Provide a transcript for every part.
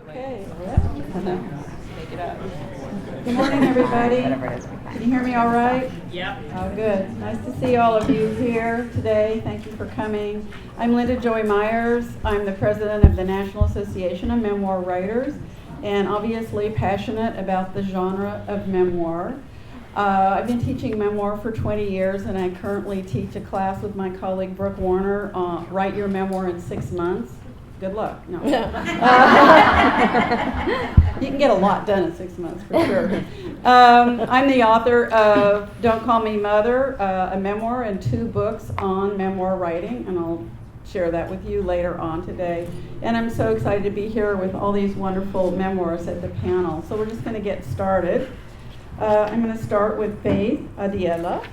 Okay. Take it up. Good morning, everybody. Can you hear me all right? Yep. Oh, good. Nice to see all of you here today. Thank you for coming. I'm Linda Joy Myers. I'm the president of the National Association of Memoir Writers, and obviously passionate about the genre of memoir. I've been teaching memoir for 20 years, and I currently teach a class with my colleague Brooke Warner, Write Your Memoir in 6 months. Good luck. No. You can get a lot done in 6 months for sure. I'm the author of Don't Call Me Mother, a memoir, and 2 books on memoir writing, and I'll share that with you later on today. And I'm so excited to be here with all these wonderful memoirs at the panel. So we're just going to get started. I'm going to start with Faith Adiela,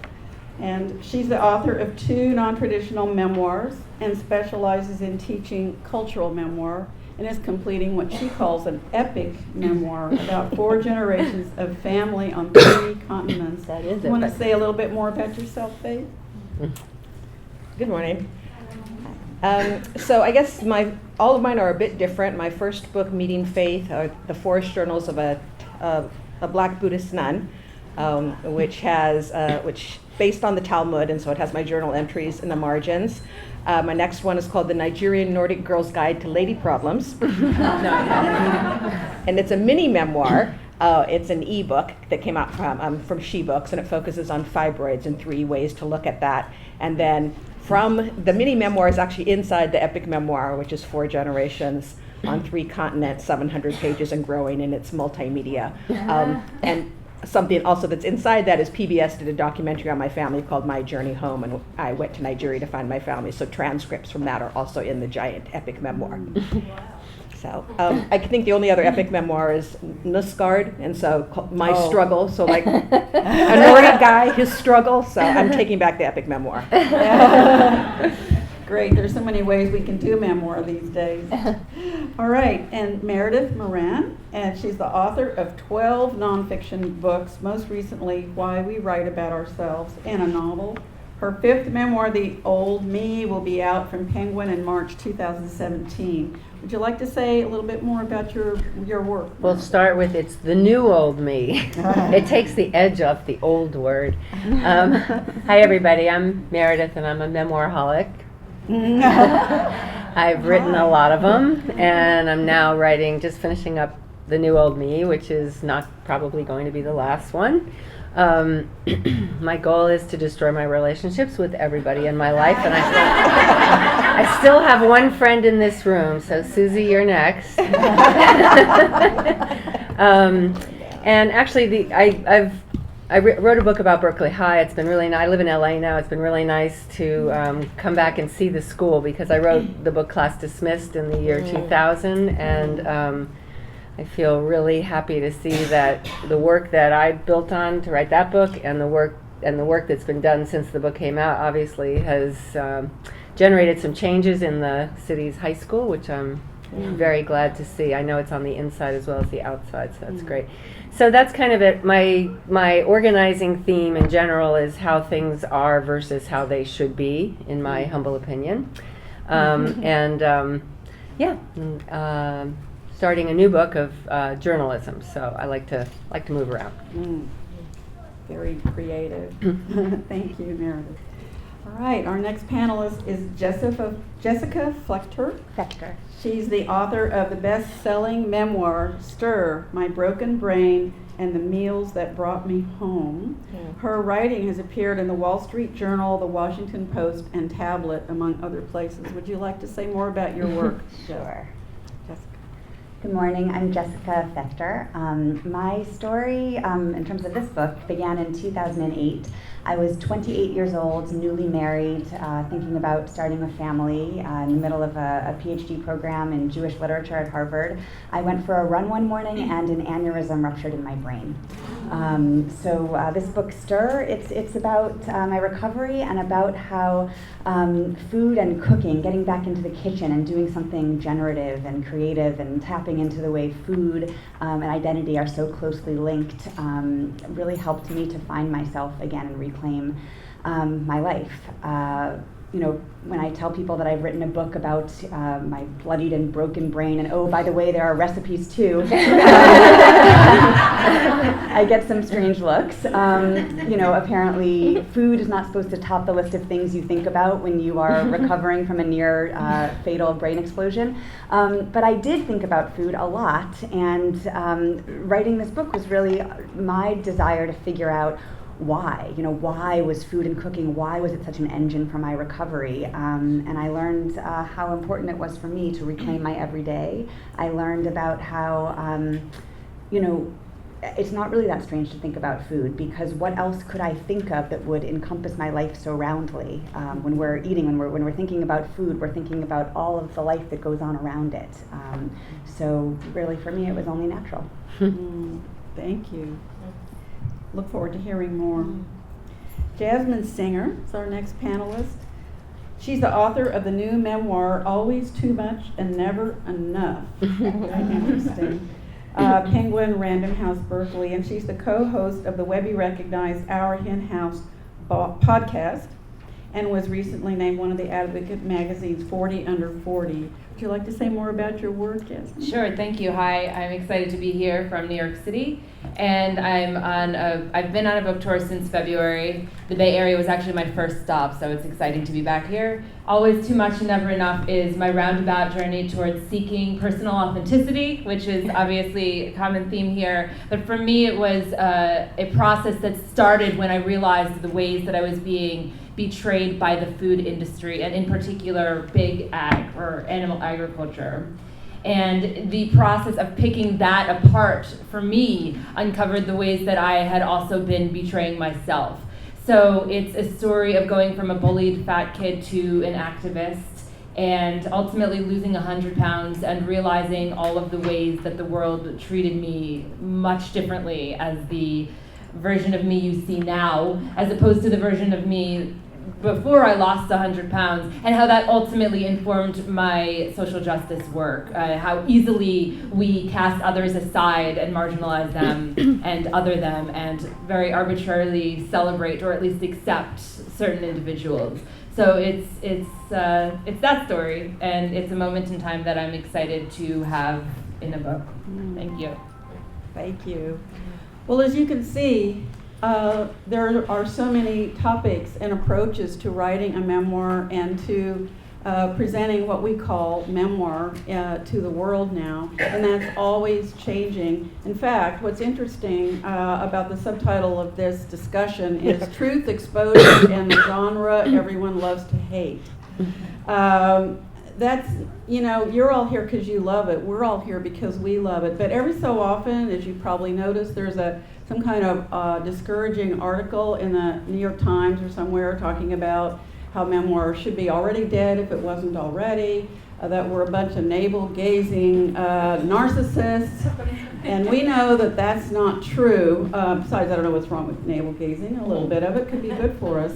and she's the author of 2 non-traditional memoirs and specializes in teaching cultural memoir, and is completing what she calls an epic memoir about 4 generations of family on 3 continents. That is You want to say a little bit more about yourself, Faith? Good morning. So I guess all of mine are a bit different. My first book, Meeting Faith, are the Forest Journals of a Black Buddhist nun, which based on the Talmud, and so it has my journal entries in the margins. My next one is called The Nigerian Nordic Girl's Guide to Lady Problems. And it's a mini memoir. It's an ebook that came out from She Books, and it focuses on fibroids and 3 ways to look at that. And then from the mini memoir is actually inside the epic memoir, which is 4 generations on 3 continents, 700 pages and growing, and it's multimedia. And something also that's inside that is PBS did a documentary on my family called My Journey Home, and I went to Nigeria to find my family, so transcripts from that are also in the giant epic memoir. So I think the only other epic memoir is Nusgard, and so my struggle, so like a Nordic guy, his struggle, so I'm taking back the epic memoir. Great, there's so many ways we can do memoir these days. All right, and Meredith Moran, and she's the author of 12 nonfiction books, most recently Why We Write About Ourselves, and a novel. Her 5th memoir, The Old Me, will be out from Penguin in March 2017. Would you like to say a little bit more about your work? We'll start with it's the new old me. It takes the edge off the old word. Hi everybody, I'm Meredith and I'm a memoirholic. I've written a lot of them, and I'm now just finishing up The New Old Me, which is not probably going to be the last one. My goal is to destroy my relationships with everybody in my life, and I still have one friend in this room, so Susie, you're next. And actually, I wrote a book about Berkeley High. It's been really nice. I live in LA now. It's been really nice to come back and see the school, because I wrote the book Class Dismissed in the year 2000, and I feel really happy to see that the work that I built on to write that book, and the work that's been done since the book came out, obviously has generated some changes in the city's high school, which I'm very glad to see. I know it's on the inside as well as the outside, so that's great. So that's kind of it. My organizing theme in general is how things are versus how they should be, in my humble opinion. Starting a new book of journalism. So I like to move around. Very creative. Thank you, Meredith. All right, our next panelist is Jessica Flechter. She's the author of the best-selling memoir, Stir, My Broken Brain and the Meals That Brought Me Home. Her writing has appeared in the Wall Street Journal, the Washington Post, and Tablet, among other places. Would you like to say more about your work? Sure. Jessica. Good morning, I'm Jessica Fechter. My story, in terms of this book, began in 2008. I was 28 years old, newly married, thinking about starting a family in the middle of a PhD program in Jewish literature at Harvard. I went for a run one morning and an aneurysm ruptured in my brain. This book, Stir, it's about my recovery and about how food and cooking, getting back into the kitchen and doing something generative and creative and tapping into the way food and identity are so closely linked, really helped me to find myself again and reclaim my life. when I tell people that I've written a book about my bloodied and broken brain, and oh, by the way, there are recipes too, I get some strange looks. Apparently food is not supposed to top the list of things you think about when you are recovering from a near fatal brain explosion. But I did think about food a lot, and writing this book was really my desire to figure out why was food and cooking, why was it such an engine for my recovery? And I learned how important it was for me to reclaim my everyday. I learned about how, it's not really that strange to think about food, because what else could I think of that would encompass my life so roundly? When we're eating, when we're thinking about food, we're thinking about all of the life that goes on around it. So really for me, it was only natural. Thank you. Look forward to hearing more. Jasmine Singer is our next panelist. She's the author of the new memoir, Always Too Much and Never Enough. Very interesting. Penguin Random House Berkeley, and she's the co-host of the Webby recognized Our Hen House podcast, and was recently named one of the Advocate Magazine's 40 Under 40. Would you like to say more about your work, Jasmine? Sure, thank you. Hi, I'm excited to be here from New York City, and I've been on a book tour since February. The Bay Area was actually my first stop, so it's exciting to be back here. Always Too Much and Never Enough is my roundabout journey towards seeking personal authenticity, which is obviously a common theme here. But for me, it was a process that started when I realized the ways that I was being betrayed by the food industry, and in particular big ag or animal agriculture. And the process of picking that apart for me uncovered the ways that I had also been betraying myself. So it's a story of going from a bullied fat kid to an activist, and ultimately losing 100 pounds and realizing all of the ways that the world treated me much differently as the version of me you see now, as opposed to the version of me before I lost 100 pounds, and how that ultimately informed my social justice work, how easily we cast others aside and marginalize them and other them, and very arbitrarily celebrate or at least accept certain individuals. So it's that story, and it's a moment in time that I'm excited to have in a book. Thank you. Thank you. Well, as you can see, there are so many topics and approaches to writing a memoir and to presenting what we call memoir to the world now, and that's always changing. In fact, what's interesting about the subtitle of this discussion is Truth, Exposure, and the Genre Everyone Loves to Hate. That's, you're all here because you love it. We're all here because we love it. But every so often, as you probably noticed, there's some kind of discouraging article in the New York Times or somewhere talking about how memoir should be already dead if it wasn't already, that we're a bunch of navel-gazing narcissists. And we know that that's not true. Besides, I don't know what's wrong with navel-gazing. A little bit of it could be good for us.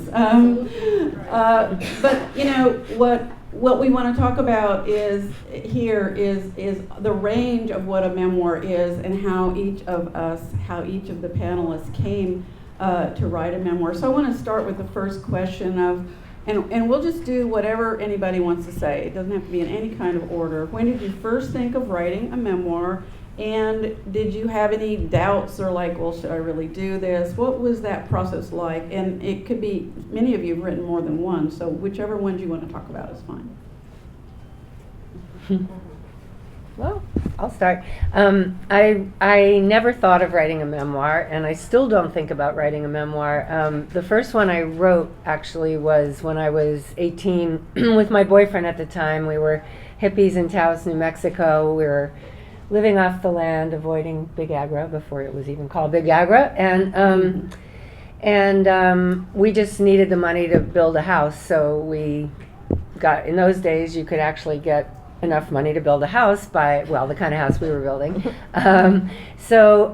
But what we want to talk about is the range of what a memoir is, and how each of the panelists came to write a memoir. So I want to start with the first question of, and we'll just do whatever anybody wants to say. It doesn't have to be in any kind of order. When did you first think of writing a memoir? And did you have any doubts or like, well, should I really do this? What was that process like? And it could be, many of you have written more than one, so whichever ones you want to talk about is fine. Well, I'll start. I never thought of writing a memoir, and I still don't think about writing a memoir. The first one I wrote actually was when I was 18 with my boyfriend at the time. We were hippies in Taos, New Mexico. We were living off the land, avoiding Big Agra before it was even called Big Agra, and we just needed the money to build a house. So we got, in those days, you could actually get enough money to build a house by, well, the kind of house we were building. So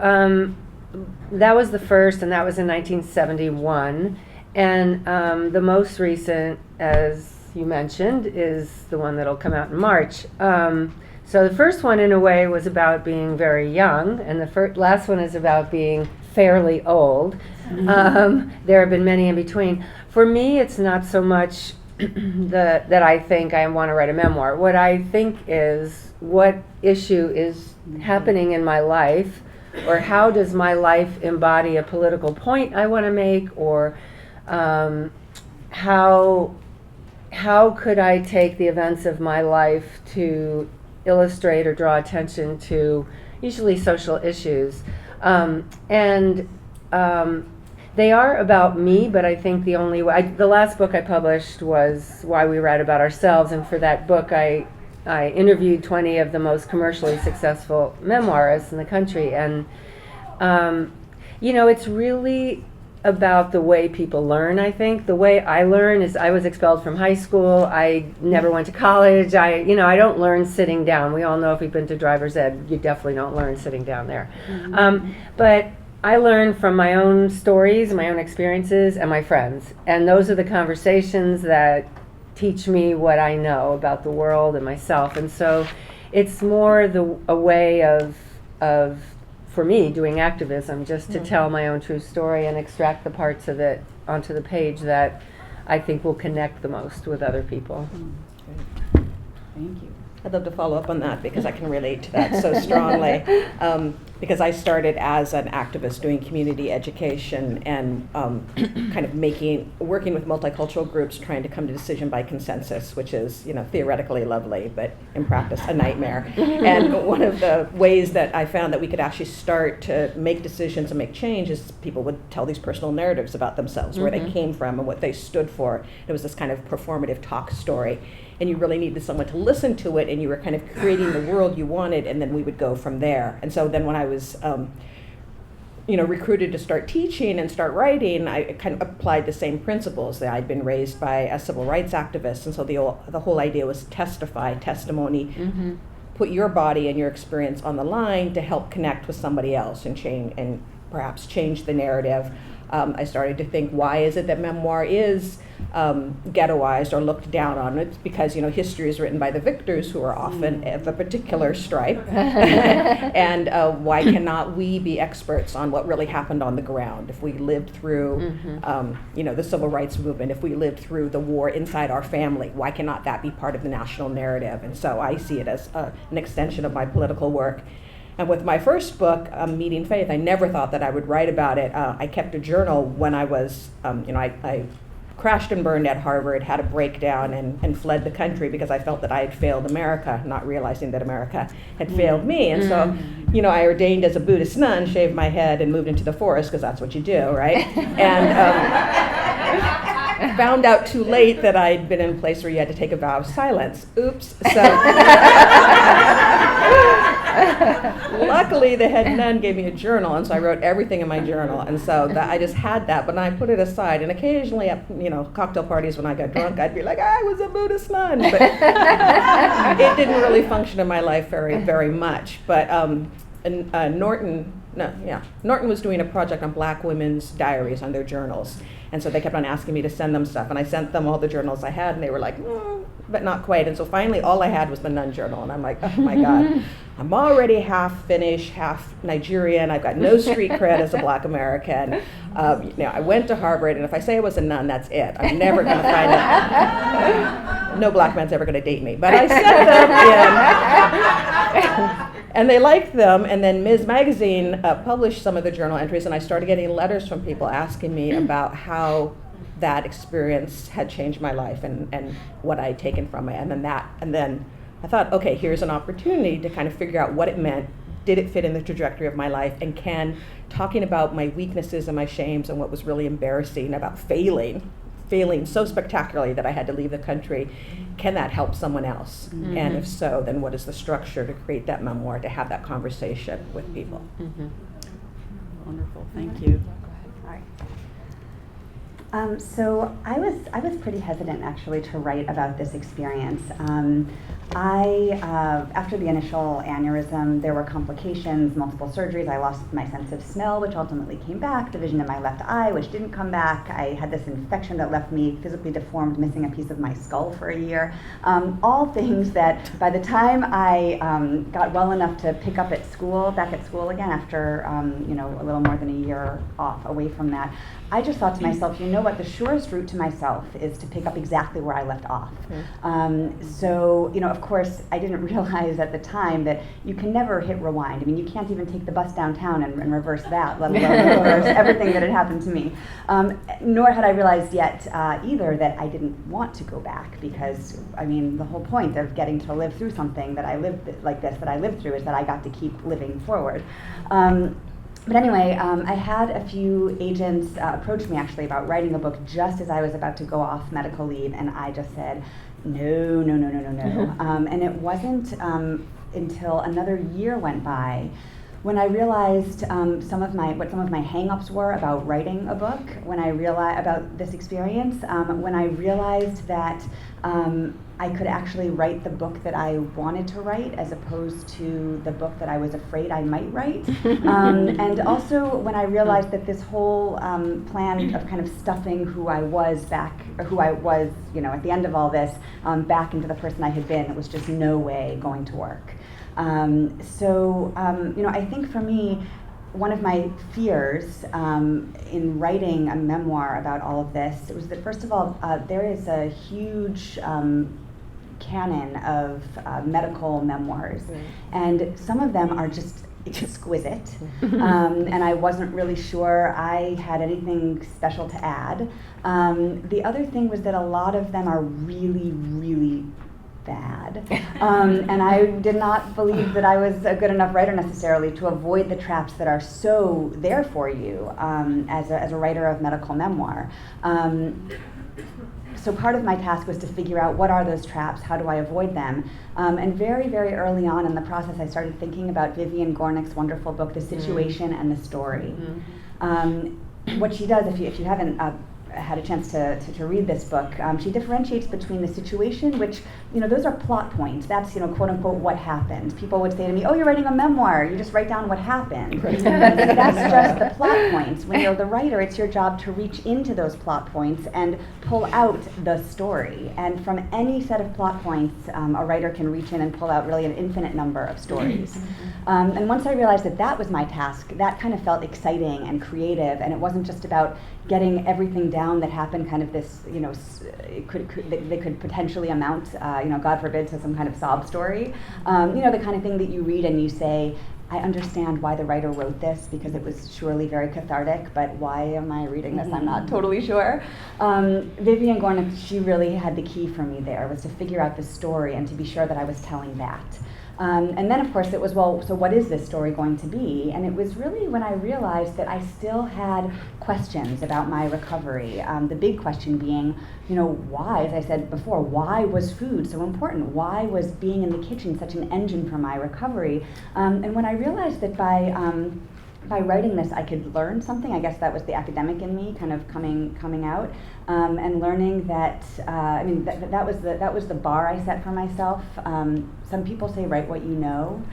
that was the first, and that was in 1971. And the most recent, as you mentioned, is the one that'll come out in March. So the first one, in a way, was about being very young, and the last one is about being fairly old. There have been many in between. For me, it's not so much that I think I want to write a memoir. What I think is, what issue is happening in my life, or how does my life embody a political point I want to make, or how could I take the events of my life to illustrate or draw attention to usually social issues. They are about me, but I think the only way, the last book I published was Why We Write About Ourselves, and for that book I interviewed 20 of the most commercially successful memoirists in the country, and it's really about the way people learn. I think the way I learn is, I was expelled from high school. I never went to college. I don't learn sitting down. We all know if we've been to driver's ed, you definitely don't learn sitting down there. But I learn from my own stories, my own experiences, and my friends. And those are the conversations that teach me what I know about the world and myself. And so it's more a way of for me, doing activism, just to tell my own true story and extract the parts of it onto the page that I think will connect the most with other people. Thank you. I'd love to follow up on that because I can relate to that so strongly. Because I started as an activist doing community education and kind of working with multicultural groups, trying to come to decision by consensus, which is, theoretically lovely, but in practice a nightmare. And one of the ways that I found that we could actually start to make decisions and make change is people would tell these personal narratives about themselves, where they came from and what they stood for. It was this kind of performative talk story. And you really needed someone to listen to it, and you were kind of creating the world you wanted, and then we would go from there. And so then when I was, recruited to start teaching and start writing, I kind of applied the same principles. That I'd been raised by a civil rights activist, and so the whole idea was testimony, put your body and your experience on the line to help connect with somebody else and perhaps change the narrative. I started to think, why is it that memoir is ghettoized or looked down on? It's because history is written by the victors, who are often of a particular stripe. And why cannot we be experts on what really happened on the ground? If we lived through the civil rights movement, if we lived through the war inside our family, why cannot that be part of the national narrative? And so I see it as an extension of my political work. And with my first book, Meeting Faith, I never thought that I would write about it. I kept a journal when I was, I crashed and burned at Harvard, had a breakdown, and fled the country because I felt that I had failed America, not realizing that America had failed me. And so, I ordained as a Buddhist nun, shaved my head, and moved into the forest, because that's what you do, right? And found out too late that I'd been in a place where you had to take a vow of silence. Oops. So luckily, the head nun gave me a journal, and so I wrote everything in my journal, and so I just had that, but I put it aside. And occasionally at cocktail parties when I got drunk, I'd be like, I was a Buddhist nun, but it didn't really function in my life very, very much. But Norton was doing a project on Black women's diaries, on their journals. And so they kept on asking me to send them stuff. And I sent them all the journals I had, and they were like, but not quite. And so finally, all I had was the nun journal. And I'm like, oh my God, I'm already half Finnish, half Nigerian. I've got no street cred as a Black American. I went to Harvard, and if I say I was a nun, that's it. I'm never going to find out. No Black man's ever going to date me. But I sent them in. And they liked them, and then Ms. Magazine published some of the journal entries, and I started getting letters from people asking me about how that experience had changed my life and what I had taken from it. And then I thought, okay, here's an opportunity to kind of figure out what it meant. Did it fit in the trajectory of my life? And can talking about my weaknesses and my shames and what was really embarrassing about failing so spectacularly that I had to leave the country, can that help someone else? And if so, then what is the structure to create that memoir, to have that conversation with people? Wonderful, thank you. So I was pretty hesitant actually to write about this experience. After the initial aneurysm, there were complications, multiple surgeries. I lost my sense of smell, which ultimately came back, the vision in my left eye, which didn't come back. I had this infection that left me physically deformed, missing a piece of my skull for a year. All things that by the time I got well enough to pick up back at school again after a little more than a year away from that, I just thought to myself, know what, the surest route to myself is to pick up exactly where I left off. So, of course, I didn't realize at the time that you can never hit rewind. I mean, you can't even take the bus downtown and reverse that, let alone reverse everything that had happened to me. Nor had I realized yet either that I didn't want to go back, because, I mean, the whole point of getting to live through something that I lived through is that I got to keep living forward. But anyway, I had a few agents approach me actually about writing a book just as I was about to go off medical leave, and I just said, no. And it wasn't until another year went by when I realized what some of my hang-ups were about writing a book, when I realized about this experience, when I realized that I could actually write the book that I wanted to write as opposed to the book that I was afraid I might write. And also when I realized that this whole plan of kind of stuffing who I was at the end of all this, back into the person I had been, it was just no way going to work. I think for me, one of my fears in writing a memoir about all of this was that, first of all, there is a huge canon of medical memoirs, and some of them are just exquisite, and I wasn't really sure I had anything special to add. The other thing was that a lot of them are really, really bad, and I did not believe that I was a good enough writer necessarily to avoid the traps that are so there for you as a writer of medical memoir. So part of my task was to figure out what are those traps, how do I avoid them, and very, very early on in the process I started thinking about Vivian Gornick's wonderful book, The Situation and the Story. What she does, if you haven't had a chance to read this book, she differentiates between the situation, which, those are plot points. That's, quote unquote, what happened. People would say to me, oh, you're writing a memoir, you just write down what happened. That's just the plot points. When you're the writer, it's your job to reach into those plot points and pull out the story. And from any set of plot points, a writer can reach in and pull out really an infinite number of stories. And once I realized that that was my task, that kind of felt exciting and creative, and it wasn't just about getting everything down that happened, kind of this, that could potentially amount, God forbid, to some kind of sob story. The kind of thing that you read and you say, I understand why the writer wrote this, because it was surely very cathartic, but why am I reading this? I'm not totally sure. Vivian Gornick, she really had the key for me there, was to figure out the story and to be sure that I was telling that. And then, of course, it was, well, so what is this story going to be? And it was really when I realized that I still had questions about my recovery. The big question being, why, as I said before, why was food so important? Why was being in the kitchen such an engine for my recovery? And when I realized that by writing this, I could learn something. I guess that was the academic in me kind of coming out, and learning that, that was the bar I set for myself. Some people say write what you know,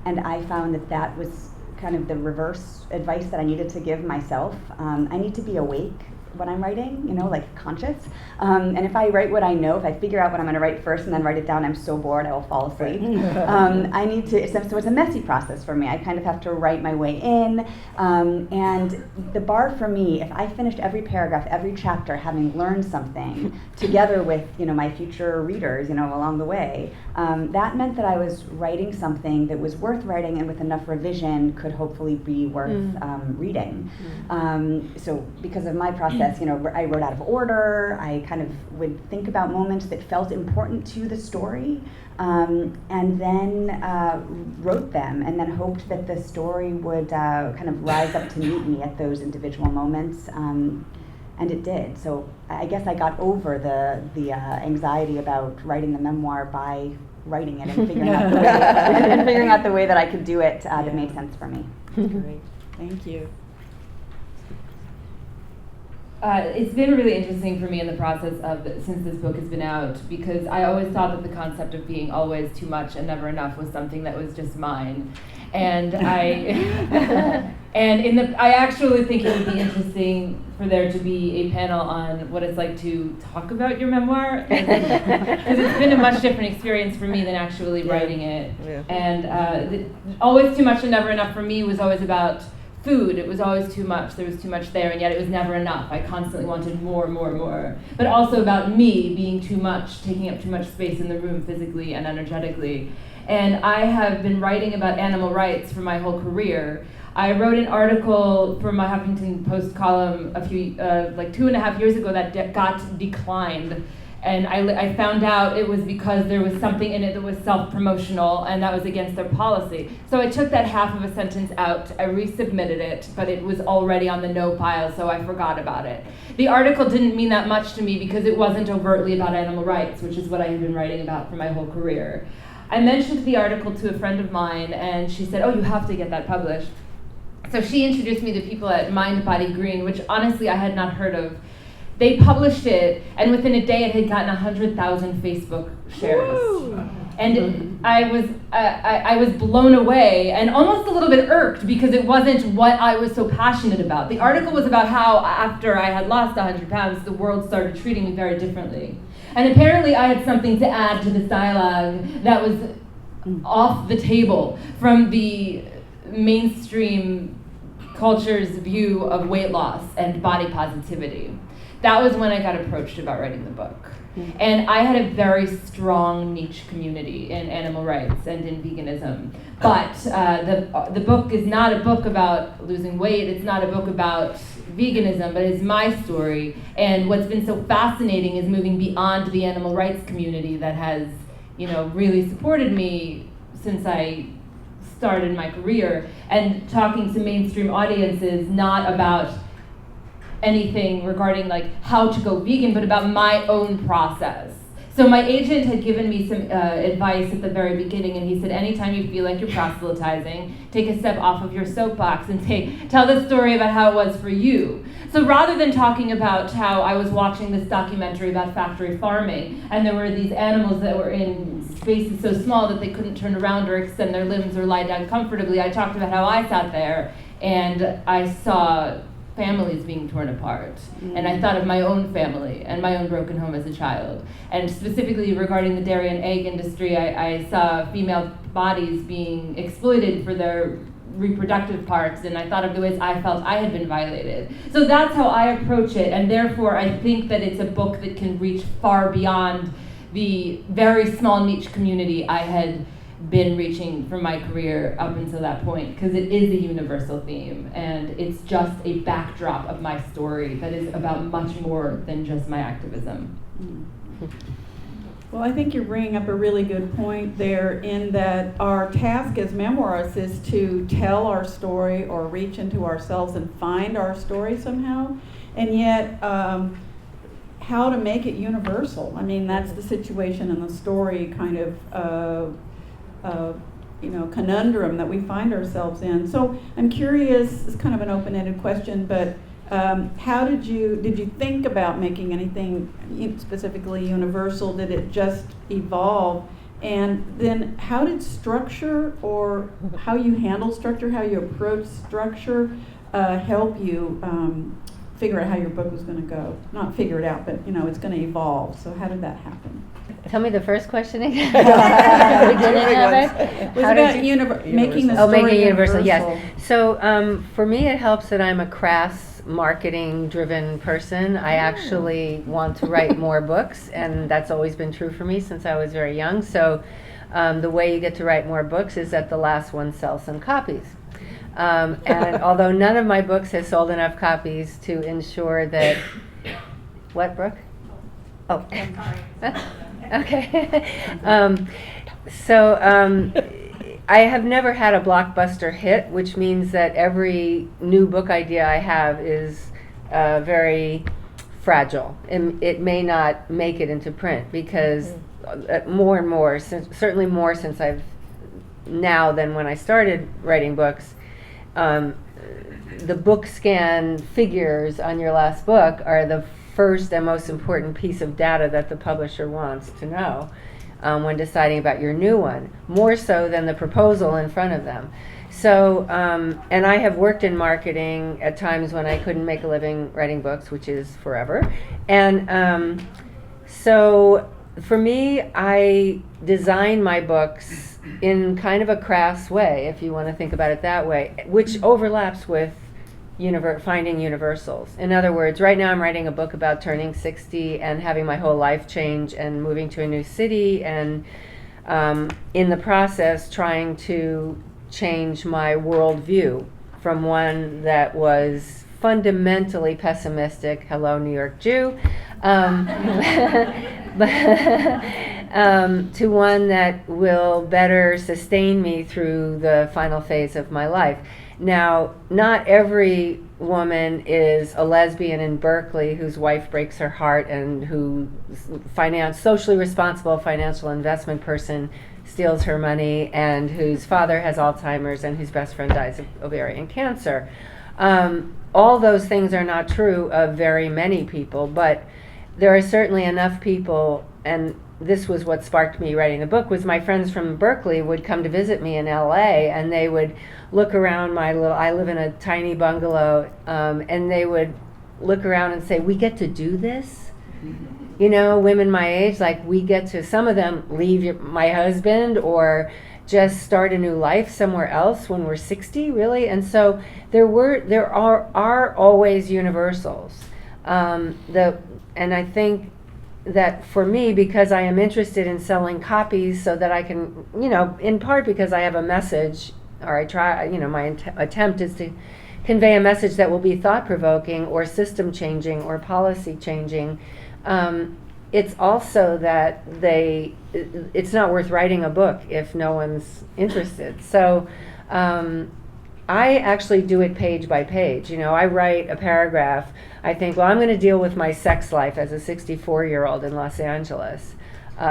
and I found that was kind of the reverse advice that I needed to give myself. I need to be awake when I'm writing, like conscious. And if I write what I know, if I figure out what I'm going to write first and then write it down, I'm so bored I will fall asleep. I need to, so it's a messy process for me. I kind of have to write my way in. And the bar for me, if I finished every paragraph, every chapter, having learned something together with, my future readers, along the way, that meant that I was writing something that was worth writing and with enough revision could hopefully be worth reading. So because of my process, I wrote out of order. I kind of would think about moments that felt important to the story, and then wrote them, and then hoped that the story would kind of rise up to meet me at those individual moments, and it did. So I guess I got over the anxiety about writing the memoir by writing it and figuring out the way that I could do it that made sense for me. Great, thank you. It's been really interesting for me in the process since this book has been out, because I always thought that the concept of being always too much and never enough was something that was just mine. And I actually think it would be interesting for there to be a panel on what it's like to talk about your memoir, because it's been a much different experience for me than actually writing it. And always too much and never enough for me was always about food. It was always too much. There was too much there, and yet it was never enough. I constantly wanted more, more, more. But also about me being too much, taking up too much space in the room physically and energetically. And I have been writing about animal rights for my whole career. I wrote an article for my Huffington Post column like 2.5 years ago that got declined. And I found out it was because there was something in it that was self-promotional, and that was against their policy. So I took that half of a sentence out, I resubmitted it, but it was already on the no pile, so I forgot about it. The article didn't mean that much to me because it wasn't overtly about animal rights, which is what I had been writing about for my whole career. I mentioned the article to a friend of mine, and she said, "Oh, you have to get that published." So she introduced me to people at Mind Body Green, which honestly I had not heard of. They published it, and within a day it had gotten 100,000 Facebook shares. Woo! And I was blown away and almost a little bit irked because it wasn't what I was so passionate about. The article was about how after I had lost 100 pounds, the world started treating me very differently. And apparently I had something to add to this dialogue that was off the table from the mainstream culture's view of weight loss and body positivity. That was when I got approached about writing the book. And I had a very strong niche community in animal rights and in veganism. But the book is not a book about losing weight, it's not a book about veganism, but it's my story. And what's been so fascinating is moving beyond the animal rights community that has, really supported me since I started my career, and talking to mainstream audiences, not about anything regarding like how to go vegan, but about my own process. So my agent had given me some advice at the very beginning, and he said, anytime you feel like you're proselytizing, take a step off of your soapbox and tell the story about how it was for you. So rather than talking about how I was watching this documentary about factory farming, and there were these animals that were in spaces so small that they couldn't turn around or extend their limbs or lie down comfortably, I talked about how I sat there and I saw families being torn apart. And I thought of my own family and my own broken home as a child. And specifically regarding the dairy and egg industry, I saw female bodies being exploited for their reproductive parts, and I thought of the ways I felt I had been violated. So that's how I approach it, and therefore I think that it's a book that can reach far beyond the very small niche community I had been reaching for my career up until that point, because it is a universal theme, and it's just a backdrop of my story that is about much more than just my activism. Well, I think you're bringing up a really good point there, in that our task as memoirists is to tell our story or reach into ourselves and find our story somehow, and yet how to make it universal. I mean, that's the situation in the story kind of conundrum that we find ourselves in. So I'm curious, it's kind of an open-ended question, but how did you think about making anything specifically universal? Did it just evolve? And then how did structure, or how you handle structure, how you approach structure, help you figure out how your book was going to go? Not figure it out, but it's going to evolve. So how did that happen? Tell me the first question again. We didn't have it. Was about making the story making it universal. universal. Yes. So for me, it helps that I'm a crass, marketing-driven person. I actually want to write more books, and that's always been true for me since I was very young. So the way you get to write more books is that the last one sells some copies. And although none of my books has sold enough copies to ensure that, what, Brooke? Oh, okay. I have never had a blockbuster hit, which means that every new book idea I have is very fragile. And it may not make it into print because more and more, certainly more since I've now than when I started writing books, the book scan figures on your last book are the first and most important piece of data that the publisher wants to know when deciding about your new one, more so than the proposal in front of them. So, and I have worked in marketing at times when I couldn't make a living writing books, which is forever. And so for me, I design my books in kind of a crass way, if you want to think about it that way, which overlaps with finding universals. In other words, right now I'm writing a book about turning 60 and having my whole life change and moving to a new city, and in the process trying to change my worldview from one that was fundamentally pessimistic, hello New York Jew, to one that will better sustain me through the final phase of my life. Now, not every woman is a lesbian in Berkeley whose wife breaks her heart and who socially responsible financial investment person steals her money and whose father has Alzheimer's and whose best friend dies of ovarian cancer. All those things are not true of very many people, but there are certainly enough people, and this was what sparked me writing the book, was my friends from Berkeley would come to visit me in LA, and they would look around I live in a tiny bungalow, and they would look around and say, we get to do this? You know, women my age, like we get to, some of them leave my husband or just start a new life somewhere else when we're 60, really. And so there are always universals. And I think that for me, because I am interested in selling copies so that I can, in part because I have a message, or I try, my attempt is to convey a message that will be thought-provoking or system-changing or policy-changing. It's also that it's not worth writing a book if no one's interested. So I actually do it page by page. I write a paragraph. I think, well, I'm going to deal with my sex life as a 64-year-old in Los Angeles,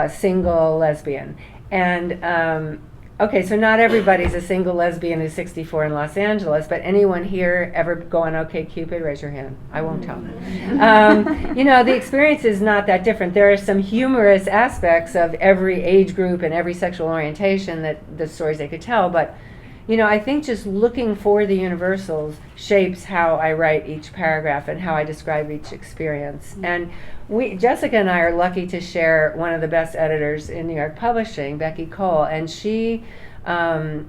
single lesbian. And okay, so not everybody's a single lesbian who's 64 in Los Angeles, but anyone here ever go on OkCupid? Raise your hand. I won't tell. The experience is not that different. There are some humorous aspects of every age group and every sexual orientation that the stories they could tell, but I think just looking for the universals shapes how I write each paragraph and how I describe each experience. And Jessica and I are lucky to share one of the best editors in New York publishing, Becky Cole, and she is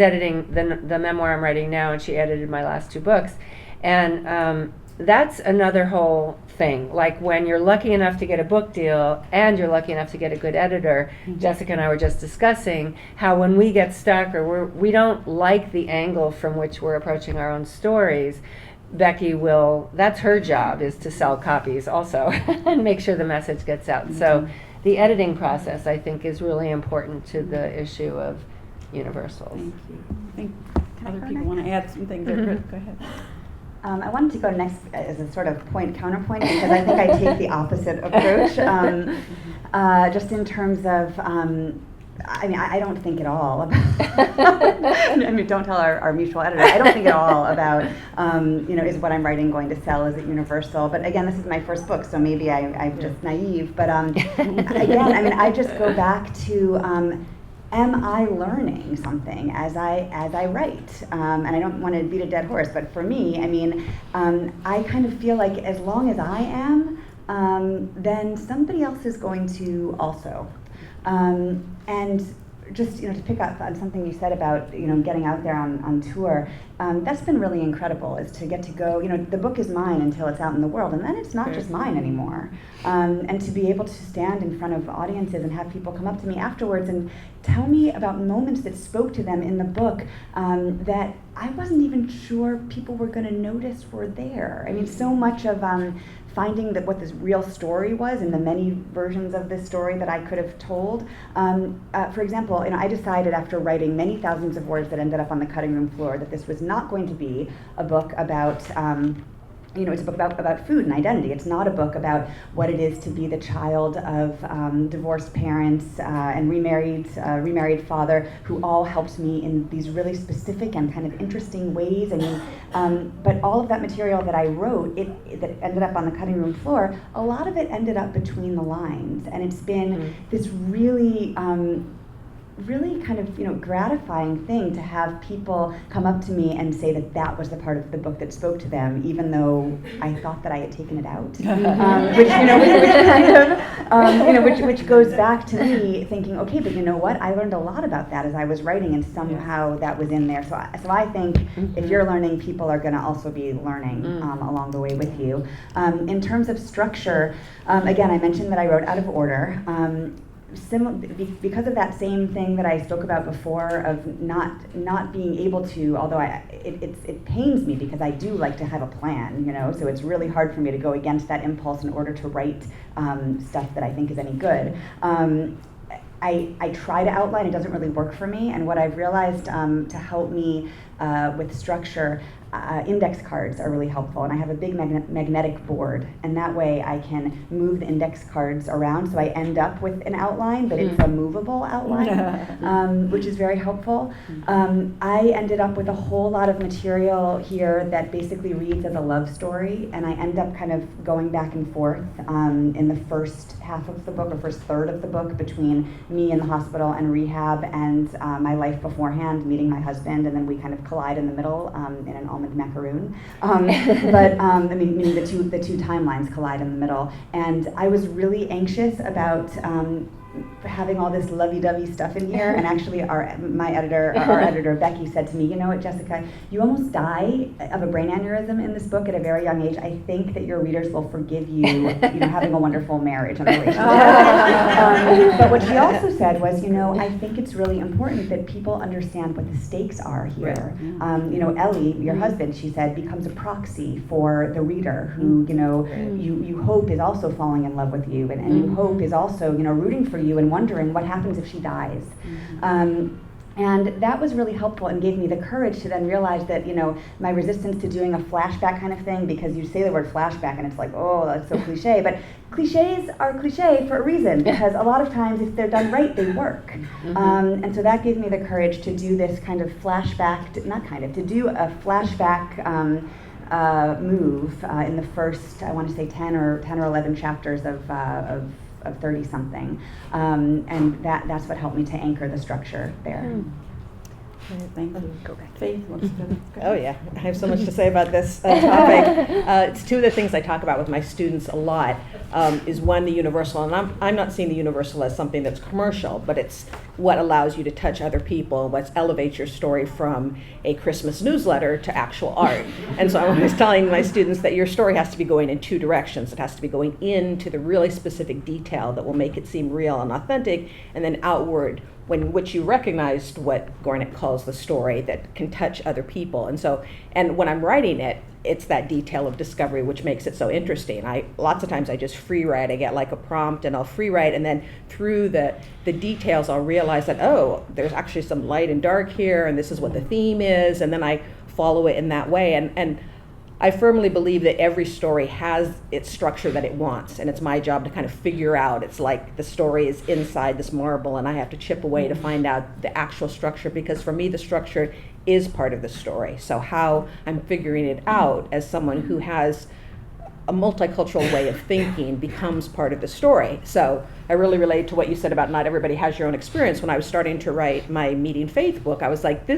editing the memoir I'm writing now, and she edited my last 2 books. And that's another whole thing. Like when you're lucky enough to get a book deal and you're lucky enough to get a good editor, Jessica and I were just discussing how when we get stuck or we don't like the angle from which we're approaching our own stories, Becky that's her job, is to sell copies also and make sure the message gets out. So the editing process, I think, is really important to the issue of universals. Thank you. I think other people want to add some things. Go ahead. I wanted to go next as a sort of counterpoint, because I think I take the opposite approach, just in terms of, I don't think at all about, don't tell our mutual editor, I don't think at all about, is what I'm writing going to sell, is it universal? But again, this is my first book, so maybe I'm just naive, but again, I just go back to, am I learning something as I write? And I don't want to beat a dead horse, but for me, I kind of feel like as long as I am, then somebody else is going to also. And just to pick up on something you said about getting out there on tour, that's been really incredible, is to get to go. The book is mine until it's out in the world, and then it's not just mine anymore. And to be able to stand in front of audiences and have people come up to me afterwards and tell me about moments that spoke to them in the book that I wasn't even sure people were going to notice were there. So much of finding that what this real story was in the many versions of this story that I could have told. For example, I decided after writing many thousands of words that ended up on the cutting room floor that this was not going to be a book about it's a book about food and identity. It's not a book about what it is to be the child of divorced parents and remarried father who all helped me in these really specific and kind of interesting ways. But all of that material that I wrote, that ended up on the cutting room floor, a lot of it ended up between the lines. And it's been this really really kind of, gratifying thing to have people come up to me and say that that was the part of the book that spoke to them, even though I thought that I had taken it out. Which goes back to me thinking, okay, but you know what? I learned a lot about that as I was writing, and somehow that was in there. So I think if you're learning, people are going to also be learning along the way with you. In terms of structure, again, I mentioned that I wrote out of order. Because of that same thing that I spoke about before of not being able to, although it pains me because I do like to have a plan, so it's really hard for me to go against that impulse in order to write stuff that I think is any good. I try to outline, it doesn't really work for me, and what I've realized to help me with structure, index cards are really helpful, and I have a big magnetic board, and that way I can move the index cards around so I end up with an outline, but it's a movable outline, which is very helpful. I ended up with a whole lot of material here that basically reads as a love story, and I end up kind of going back and forth in the first half of the book, or first third of the book, between me in the hospital and rehab and my life beforehand, meeting my husband, and then we kind of collide in the middle in an almond macaroon. Meaning the two timelines collide in the middle. And I was really anxious about having all this lovey-dovey stuff in here, and actually our editor Becky said to me, you know what, Jessica, you almost die of a brain aneurysm in this book at a very young age. I think that your readers will forgive you, having a wonderful marriage and relationship. But what she also said was, I think it's really important that people understand what the stakes are here. Ellie, your husband, she said, becomes a proxy for the reader who, you hope is also falling in love with you, and you hope is also, rooting for you and wondering what happens if she dies. And that was really helpful and gave me the courage to then realize that, my resistance to doing a flashback kind of thing, because you say the word flashback and it's like, oh, that's so cliche, but cliches are cliche for a reason, because a lot of times if they're done right, they work. And so that gave me the courage to do this kind of flashback, to do a flashback move in the first, I want to say 10 or 11 chapters of 30-something, and that's what helped me to anchor the structure there. Thank you. Go back. Faith wants to go. Oh yeah, I have so much to say about this topic. It's two of the things I talk about with my students a lot. Is one, the universal, and I'm not seeing the universal as something that's commercial, but it's what allows you to touch other people, what elevates your story from a Christmas newsletter to actual art. And so I'm always telling my students that your story has to be going in two directions. It has to be going into the really specific detail that will make it seem real and authentic, and then outward, which you recognized what Gornick calls the story that can touch other people. And when I'm writing it, it's that detail of discovery which makes it so interesting. Lots of times I just free write. I get like a prompt and I'll free write, and then through the details I'll realize that, oh, there's actually some light and dark here, and this is what the theme is, and then I follow it in that way. And I firmly believe that every story has its structure that it wants, and it's my job to kind of figure out. It's like the story is inside this marble, and I have to chip away to find out the actual structure, because for me the structure is part of the story. So how I'm figuring it out as someone who has a multicultural way of thinking becomes part of the story. So I really relate to what you said about not everybody has your own experience. When I was starting to write my Meeting Faith book, I was like,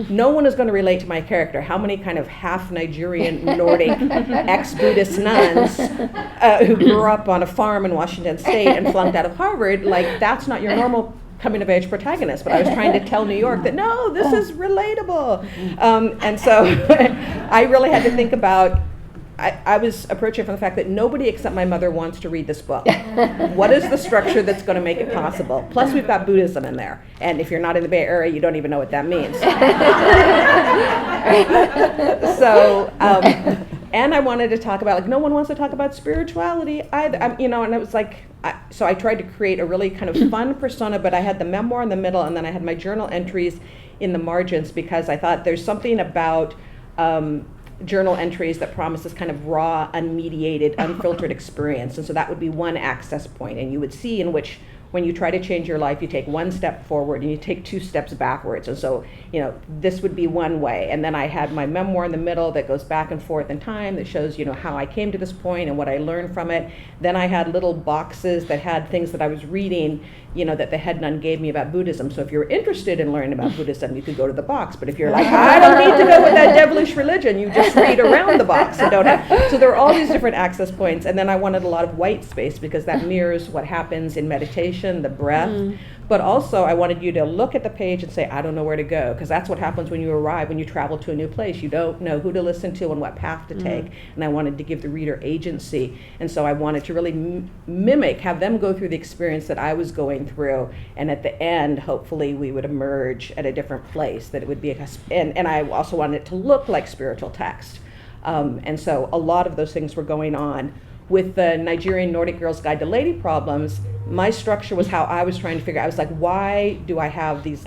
no one is going to relate to my character. How many kind of half Nigerian Nordic ex-Buddhist nuns who grew up on a farm in Washington State and flunked out of Harvard, like that's not your normal coming of age protagonist. But I was trying to tell New York that no, this is relatable. And so I really had to think about, I was approaching from the fact that nobody except my mother wants to read this book. What is the structure that's going to make it possible? Plus, we've got Buddhism in there. And if you're not in the Bay Area, you don't even know what that means. So, and I wanted to talk about, no one wants to talk about spirituality either. And it was like, so I tried to create a really kind of fun persona, but I had the memoir in the middle, and then I had my journal entries in the margins, because I thought there's something about journal entries that promises kind of raw, unmediated, unfiltered experience. And so that would be one access point. And you would see in which when you try to change your life, you take one step forward and you take 2 steps backwards. And so, this would be one way. And then I had my memoir in the middle that goes back and forth in time that shows, how I came to this point and what I learned from it. Then I had little boxes that had things that I was reading, that the head nun gave me about Buddhism. So if you're interested in learning about Buddhism, you could go to the box. But if you're like, I don't need to go with that devilish religion, you just read around the box and don't have. So there are all these different access points. And then I wanted a lot of white space because that mirrors what happens in meditation, the breath. But also I wanted you to look at the page and say, I don't know where to go, because that's what happens when you arrive, when you travel to a new place. You don't know who to listen to and what path to take. And I wanted to give the reader agency. And so I wanted to really mimic, have them go through the experience that I was going through. And at the end, hopefully we would emerge at a different place, that it would be, and I also wanted it to look like spiritual text. And so a lot of those things were going on. With the Nigerian Nordic Girl's Guide to Lady Problems, my structure was how I was trying to figure out. I was like, why do I have these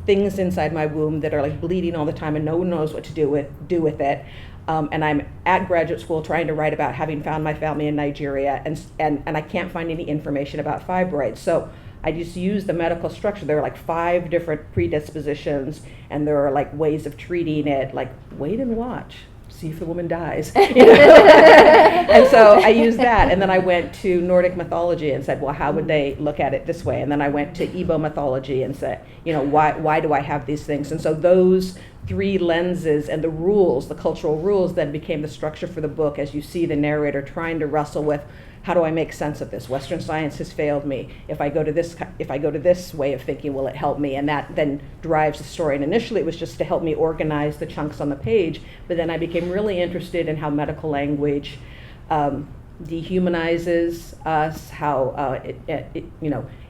things inside my womb that are bleeding all the time and no one knows what to do with it? And I'm at graduate school trying to write about having found my family in Nigeria, and I can't find any information about fibroids. So I just use the medical structure. There are 5 different predispositions, and there are ways of treating it, wait and watch. See if the woman dies. And so I used that, and then I went to Nordic mythology and said, well, how would they look at it this way? And then I went to Igbo mythology and said, why do I have these things? And so those 3 lenses and the rules, the cultural rules, then became the structure for the book, as you see the narrator trying to wrestle with, how do I make sense of this? Western science has failed me. If I go to this way of thinking, will it help me? And that then drives the story. And initially it was just to help me organize the chunks on the page, but then I became really interested in how medical language dehumanizes us, how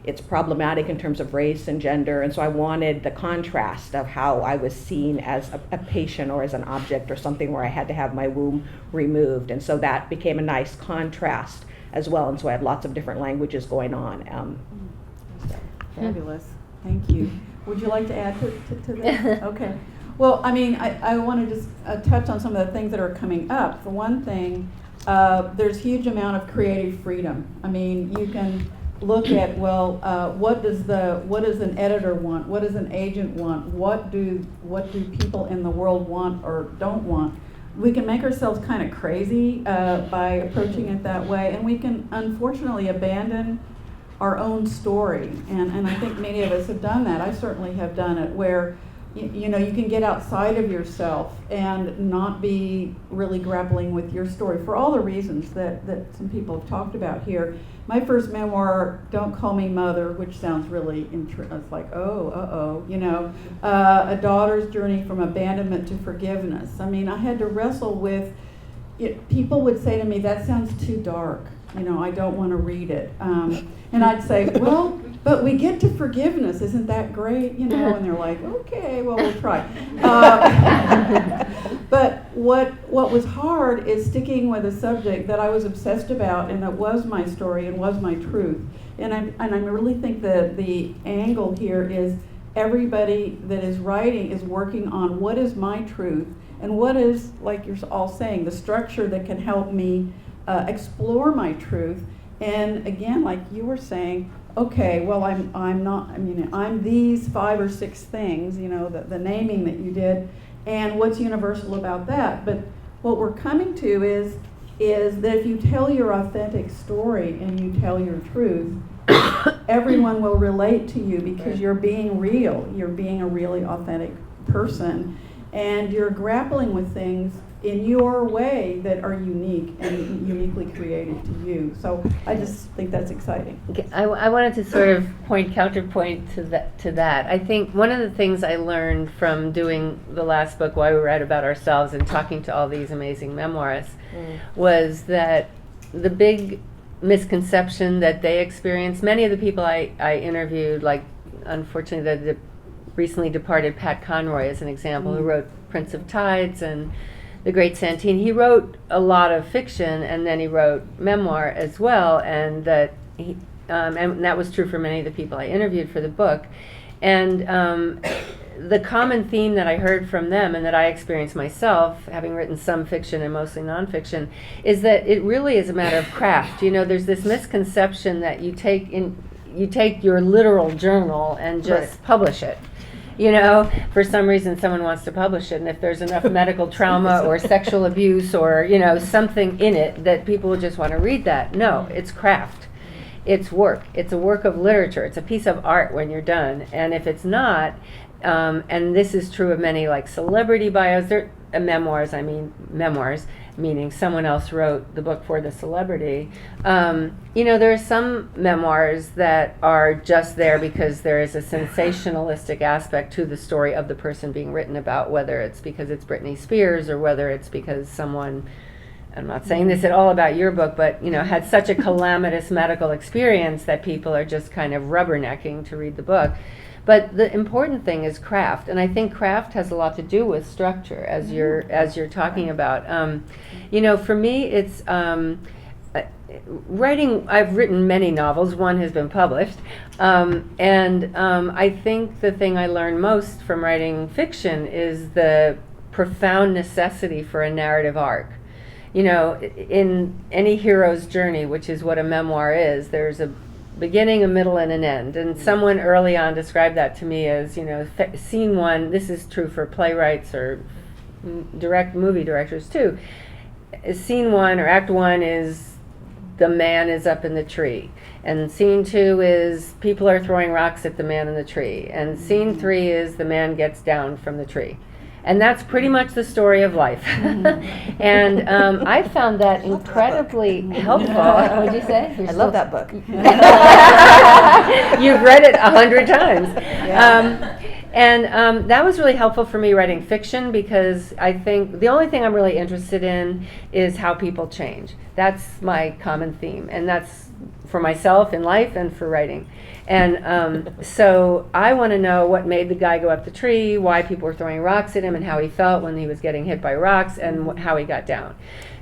it's problematic in terms of race and gender. And so I wanted the contrast of how I was seen as a patient or as an object or something where I had to have my womb removed. And so that became a nice contrast as well. And so I had lots of different languages going on. Fabulous. Thank you. Would you like to add to this? Okay. Well, I want to just touch on some of the things that are coming up. For one thing, there's huge amount of creative freedom. You can look at, what does an editor want? What does an agent want? What do people in the world want or don't want? We can make ourselves kind of crazy by approaching it that way, and we can unfortunately abandon our own story. And I think many of us have done that. I certainly have done it, where you can get outside of yourself and not be really grappling with your story for all the reasons that some people have talked about here. My first memoir, Don't Call Me Mother, which sounds really it's like, a daughter's journey from abandonment to forgiveness. I had to wrestle with it. People would say to me, that sounds too dark. I don't want to read it. And I'd say, well, but we get to forgiveness. Isn't that great? And they're like, okay, well, we'll try. But what was hard is sticking with a subject that I was obsessed about, and that was my story and was my truth. And I really think that the angle here is everybody that is writing is working on what is my truth and what is, like you're all saying, the structure that can help me explore my truth. And again, like you were saying, okay, well, I'm these 5 or 6 things, the naming that you did, and what's universal about that. But what we're coming to is that if you tell your authentic story and you tell your truth, everyone will relate to you because you're being real. You're being a really authentic person, and you're grappling with things in your way that are unique and uniquely created to you. So I just think that's exciting. Okay, I wanted to sort of counterpoint to that. I think one of the things I learned from doing the last book, Why We Write About Ourselves, and talking to all these amazing memoirists, was that the big misconception that they experienced, many of the people I interviewed, like unfortunately the recently departed Pat Conroy is an example, who wrote Prince of Tides and The Great Santine. He wrote a lot of fiction, and then he wrote memoir as well, and that and that was true for many of the people I interviewed for the book. And the common theme that I heard from them, and that I experienced myself, having written some fiction and mostly nonfiction, is that it really is a matter of craft. There's this misconception that you take in. you take your literal journal and just publish it. You know, for some reason someone wants to publish it, and if there's enough medical trauma or sexual abuse or, you know, something in it that people just want to read that. No, it's craft. It's work. It's a work of literature. It's a piece of art when you're done. And if it's not, and this is true of many like celebrity bios, memoirs, meaning someone else wrote the book for the celebrity. You know, there are some memoirs that are just there because there is a sensationalistic aspect to the story of the person being written about, whether it's because it's Britney Spears or whether it's because someone, I'm not saying this at all about your book, but, you know, had such a calamitous medical experience that people are just kind of rubbernecking to read the book. But the important thing is craft, and I think craft has a lot to do with structure, as you're talking about. You know, for me, it's writing. I've written many novels. One has been published, and I think the thing I learned most from writing fiction is the profound necessity for a narrative arc. You know, in any hero's journey, which is what a memoir is, there's a beginning, a middle, and an end. And someone early on described that to me as, you know, scene one, this is true for playwrights or movie directors too. Scene one or act one is the man is up in the tree. And scene two is people are throwing rocks at the man in the tree. And scene three is the man gets down from the tree. And that's pretty much the story of life. And I found that incredibly helpful. What did you say? I love that book. You've read it 100 times. And that was really helpful for me writing fiction, because I think the only thing I'm really interested in is how people change. That's my common theme, and that's for myself in life and for writing. And so I want to know what made the guy go up the tree, why people were throwing rocks at him, and how he felt when he was getting hit by rocks, and how he got down.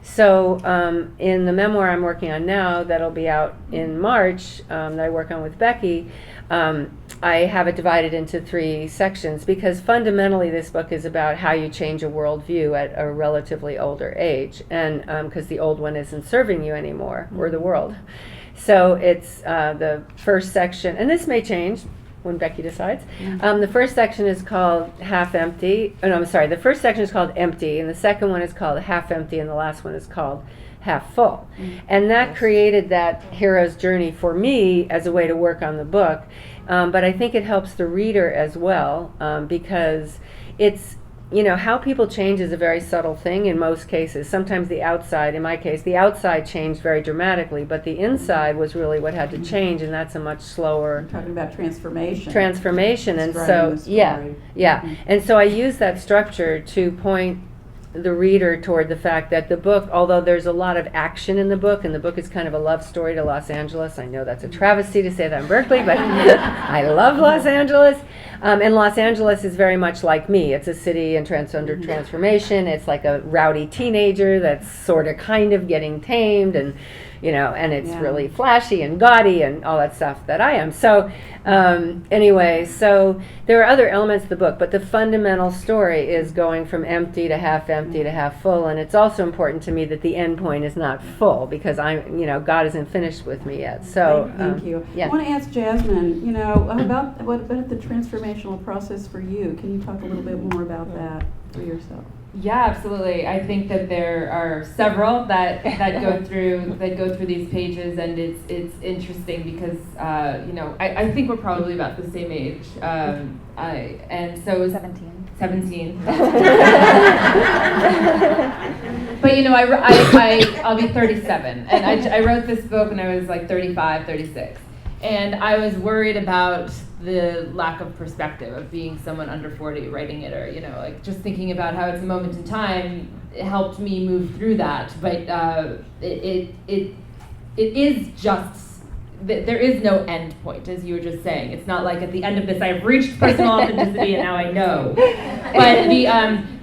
So in the memoir I'm working on now, that'll be out in March, that I work on with Becky, I have it divided into 3 sections, because fundamentally this book is about how you change a worldview at a relatively older age, and because the old one isn't serving you anymore, or the world. So it's the first section, and this may change when Becky decides. The first section is called Half Empty. Oh, no, I'm sorry. The first section is called Empty, and the second one is called Half Empty, and the last one is called Half Full. And that created that hero's journey for me as a way to work on the book. But I think it helps the reader as well, because it's, you know, how people change is a very subtle thing in most cases. Sometimes the outside, in my case, the outside changed very dramatically, but the inside was really what had to change, and that's a much slower... You're talking about transformation. And so, yeah. And so I use that structure to point the reader toward the fact that the book, although there's a lot of action in the book, and the book is kind of a love story to Los Angeles. I know that's a travesty to say that in Berkeley, but I love Los Angeles. And Los Angeles is very much like me. It's a city under transformation. It's like a rowdy teenager that's sort of kind of getting tamed, and you know, and it's really flashy and gaudy and all that stuff that I am. So anyway, so there are other elements of the book, but the fundamental story is going from empty to half full, and it's also important to me that the end point is not full, because God isn't finished with me yet. So thank you. Yeah. I want to ask Jasmine, you know, about what about the transformational process for you? Can you talk a little bit more about that for yourself? Yeah, absolutely. I think that there are several that go through these pages, and it's interesting because I think we're probably about the same age. And so 17. But you know, I'll be 37, and I wrote this book when I was like 35, 36. And I was worried about the lack of perspective of being someone under 40 writing it, or, you know, like just thinking about how it's a moment in time. It helped me move through that. But it is just, there is no end point, as you were just saying. It's not like at the end of this I've reached personal authenticity and now I know. But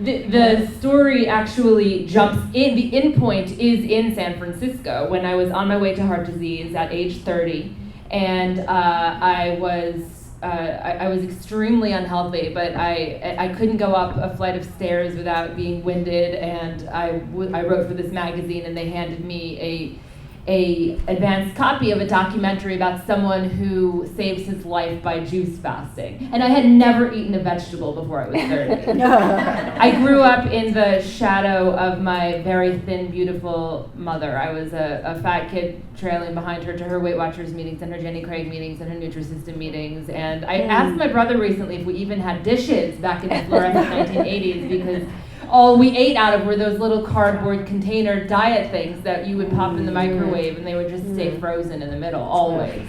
the story actually jumps in. The end point is in San Francisco when I was on my way to heart disease at age 30. And I was extremely unhealthy, but I couldn't go up a flight of stairs without being winded, and I wrote for this magazine, and they handed me a advanced copy of a documentary about someone who saves his life by juice fasting. And I had never eaten a vegetable before I was 30. I grew up in the shadow of my very thin, beautiful mother. I was a fat kid trailing behind her to her Weight Watchers meetings and her Jenny Craig meetings and her Nutrisystem meetings. And I asked my brother recently if we even had dishes back in the fluorescent 1980s, because all we ate out of were those little cardboard container diet things that you would pop in the microwave and they would just stay frozen in the middle, always.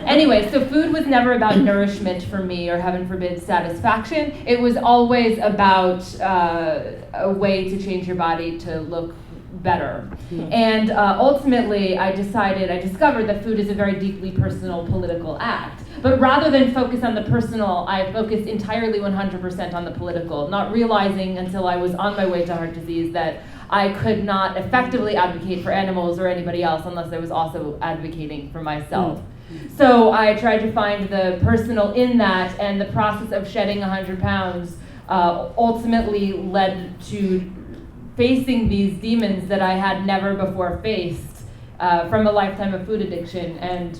Anyway, so food was never about nourishment for me, or heaven forbid satisfaction. It was always about a way to change your body to look better. And ultimately I discovered that food is a very deeply personal political act. But rather than focus on the personal, I focused entirely 100% on the political, not realizing until I was on my way to heart disease that I could not effectively advocate for animals or anybody else unless I was also advocating for myself. So I tried to find the personal in that, and the process of shedding 100 pounds ultimately led to facing these demons that I had never before faced from a lifetime of food addiction. And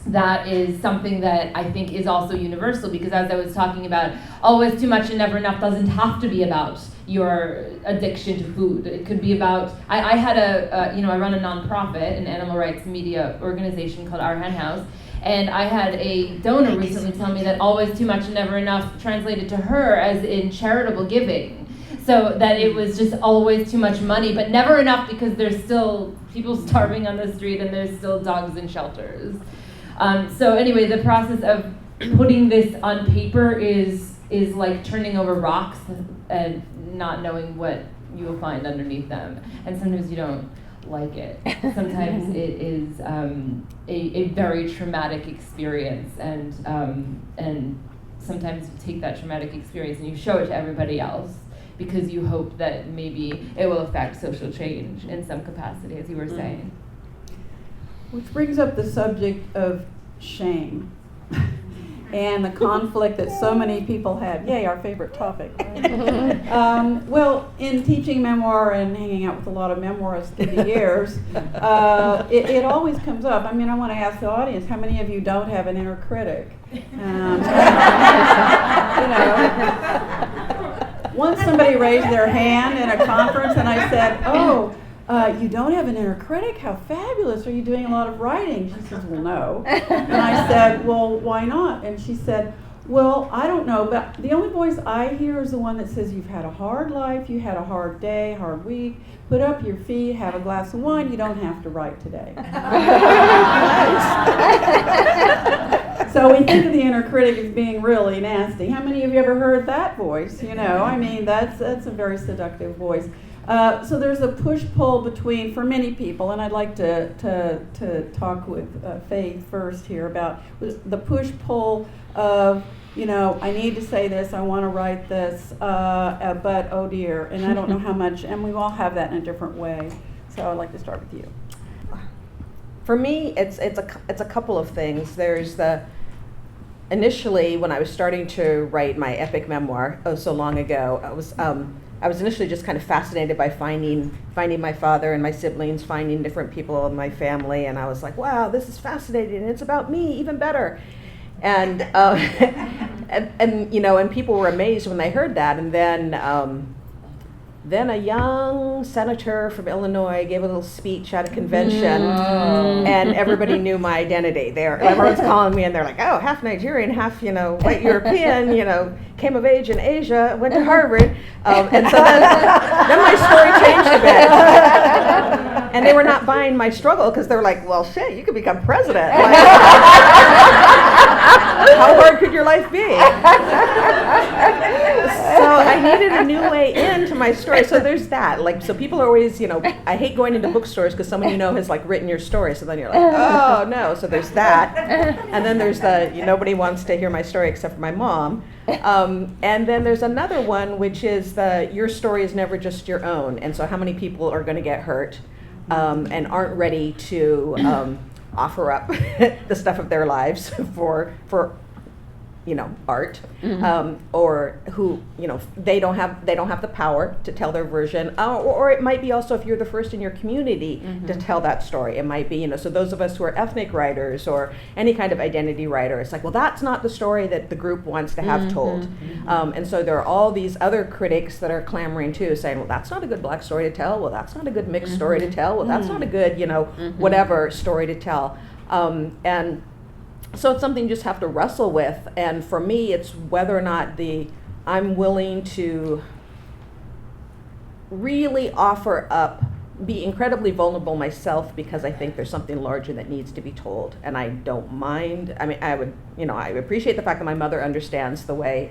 that is something that I think is also universal, because as I was talking about, always too much and never enough doesn't have to be about your addiction to food. It could be about, I had I run a nonprofit, an animal rights media organization called Our Hen House, and I had a donor recently tell me that always too much and never enough translated to her as in charitable giving. So that it was just always too much money, but never enough because there's still people starving on the street and there's still dogs in shelters. So anyway, the process of putting this on paper is like turning over rocks and not knowing what you will find underneath them. And sometimes you don't like it. Sometimes it is a very traumatic experience, and sometimes you take that traumatic experience and you show it to everybody else because you hope that maybe it will affect social change in some capacity, as you were saying. Which brings up the subject of shame and the conflict that so many people have. Yay, our favorite topic. Right? Well, in teaching memoir and hanging out with a lot of memoirists through the years, it always comes up. I mean, I want to ask the audience, how many of you don't have an inner critic? Once somebody raised their hand in a conference and I said, oh, you don't have an inner critic? How fabulous. Are you doing a lot of writing? She says, well, no. And I said, well, why not? And she said, well, I don't know, but the only voice I hear is the one that says you've had a hard life, you had a hard day, hard week, put up your feet, have a glass of wine, you don't have to write today. So we think of the inner critic as being really nasty. How many of you ever heard that voice? I mean, that's a very seductive voice. So there's a push-pull between, for many people, and I'd like to talk with Faith first here about the push-pull of, I need to say this, I want to write this, but oh dear, and I don't know how much, and we all have that in a different way. So I'd like to start with you. For me, it's a couple of things. There's initially when I was starting to write my epic memoir, so long ago, I was initially just kind of fascinated by finding my father and my siblings, finding different people in my family, and I was like, wow, this is fascinating, and it's about me, even better. And and people were amazed when they heard that, and then a young senator from Illinois gave a little speech at a convention, and everybody knew my identity. Everyone's calling me, and they're like, oh, half Nigerian, half, white European, came of age in Asia, went to Harvard. And so then my story changed a bit. And they were not buying my struggle because they were like, well, shit, you could become president. Like, how hard could your life be? So I needed a new way into my story. So there's that. So people are always, I hate going into bookstores because someone has written your story. So then you're like, oh no. So there's that. And then there's nobody wants to hear my story except for my mom. And then there's another one, which is your story is never just your own. And so how many people are going to get hurt and aren't ready to offer up the stuff of their lives for art, or who, they don't have the power to tell their version, or it might be also if you're the first in your community to tell that story. It might be, so those of us who are ethnic writers or any kind of identity writer, it's like, well, that's not the story that the group wants to have told. And so there are all these other critics that are clamoring too, saying, well, that's not a good Black story to tell. Well, that's not a good mixed story to tell. Well, that's not a good, whatever story to tell. And so it's something you just have to wrestle with. And for me, it's whether or not I'm willing to really offer up, be incredibly vulnerable myself, because I think there's something larger that needs to be told. And I don't mind. I mean, I appreciate the fact that my mother understands the way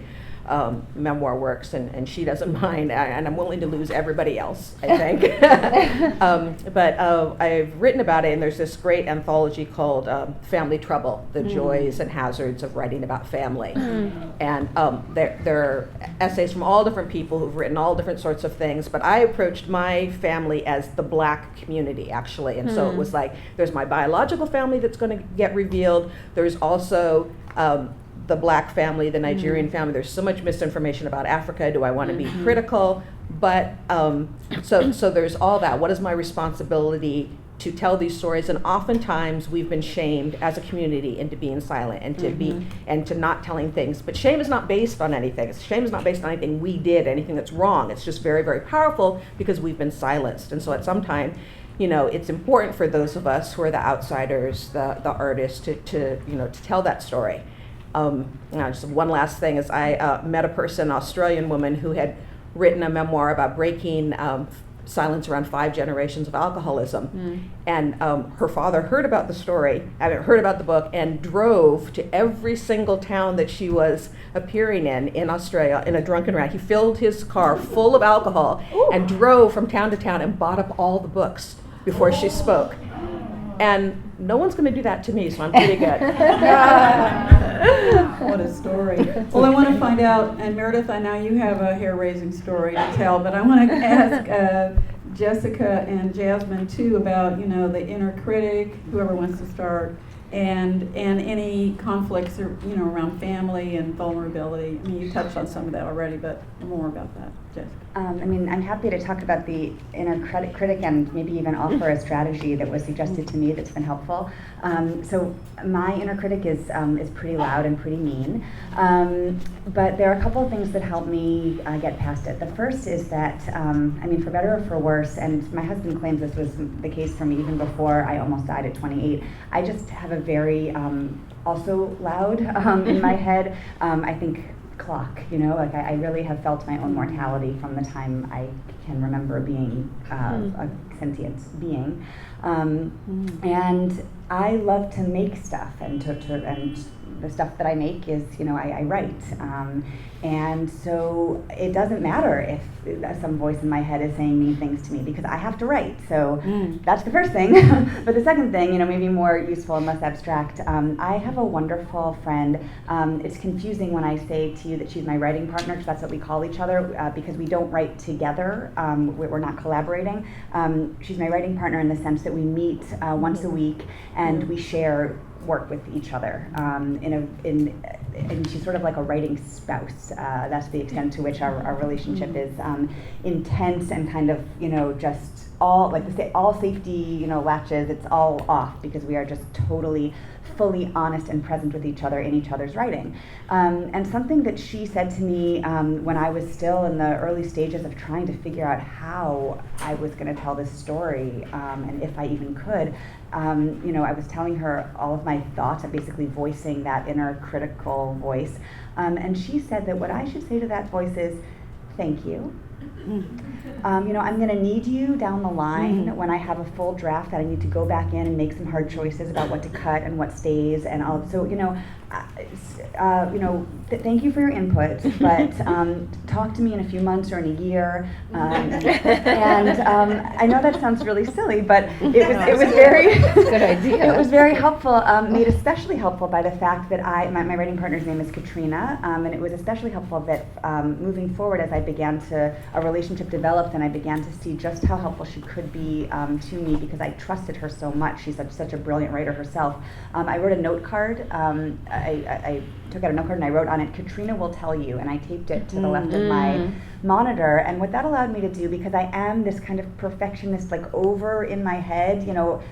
memoir works, and she doesn't mind, and I'm willing to lose everybody else, I think. But I've written about it, and there's this great anthology called Family Trouble, The Joys and Hazards of Writing About Family. And there are essays from all different people who've written all different sorts of things, but I approached my family as the Black community, actually. And so it was like, there's my biological family that's going to get revealed. There's also the Black family, the Nigerian family. There's so much misinformation about Africa. Do I want to be critical? But so there's all that. What is my responsibility to tell these stories? And oftentimes we've been shamed as a community into being silent and to not telling things. But shame is not based on anything. Shame is not based on anything we did, anything that's wrong. It's just very, very powerful because we've been silenced. And so at some time, it's important for those of us who are the outsiders, the artists, to tell that story. Just one last thing is I met a person, an Australian woman, who had written a memoir about breaking silence around 5 generations of alcoholism. And her father heard about the book, and drove to every single town that she was appearing in Australia in a drunken rag. He filled his car full of alcohol and drove from town to town and bought up all the books before she spoke. And no one's going to do that to me, so I'm pretty good. What a story. Well, I want to find out, and Meredith, I know you have a hair-raising story to tell, but I want to ask Jessica and Jasmine too about, the inner critic, whoever wants to start, and any conflicts around family and vulnerability. I mean, you touched on some of that already, but more about that, Jessica. I'm happy to talk about the inner critic and maybe even offer a strategy that was suggested to me that's been helpful. So my inner critic is pretty loud and pretty mean, but there are a couple of things that help me get past it. The first is that, for better or for worse, and my husband claims this was the case for me even before I almost died at 28, I just have a very, also loud in my head, I think, clock, I really have felt my own mortality from the time I can remember being a sentient being. And I love to make stuff, and and the stuff that I make is, I write. And so it doesn't matter if some voice in my head is saying mean things to me, because I have to write. So that's the first thing. But the second thing, maybe more useful and less abstract, I have a wonderful friend. It's confusing when I say to you that she's my writing partner, because that's what we call each other, because we don't write together. We're not collaborating. She's my writing partner in the sense that we meet once a week and we share work with each other, and she's sort of like a writing spouse. That's the extent to which our relationship is intense and kind of, just all safety, latches, it's all off, because we are just totally fully honest and present with each other in each other's writing. And something that she said to me when I was still in the early stages of trying to figure out how I was going to tell this story, and if I even could, I was telling her all of my thoughts, and basically voicing that inner critical voice. And she said that what I should say to that voice is, thank you. I'm going to need you down the line when I have a full draft that I need to go back in and make some hard choices about what to cut and what stays, and all. So thank you for your input, but talk to me in a few months or in a year. And I know that sounds really silly, but it was very good idea. It was very helpful, made especially helpful by the fact that my writing partner's name is Katrina, and it was especially helpful that moving forward, as a relationship developed, and I began to see just how helpful she could be to me, because I trusted her so much. She's such a brilliant writer herself. I wrote a note card. I took out a note card and I wrote on it, "Katrina will tell you," and I taped it to the left of my monitor. And what that allowed me to do, because I am this kind of perfectionist, like over in my head,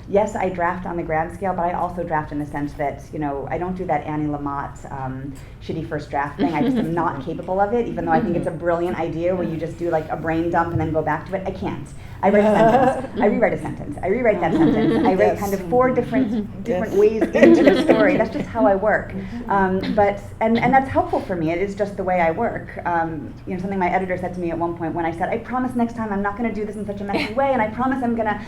yes, I draft on the grand scale, but I also draft in the sense that, I don't do that Annie Lamott shitty first draft thing. I just am not capable of it, even though I think it's a brilliant idea where you just do like a brain dump and then go back to it. I can't. I write a sentence. I rewrite a sentence. I rewrite that sentence. I write kind of 4 different ways into the story. That's just how I work. But that's helpful for me. It is just the way I work. Something my editor said to me at one point when I said, "I promise next time I'm not going to do this in such a messy way, and I promise I'm gonna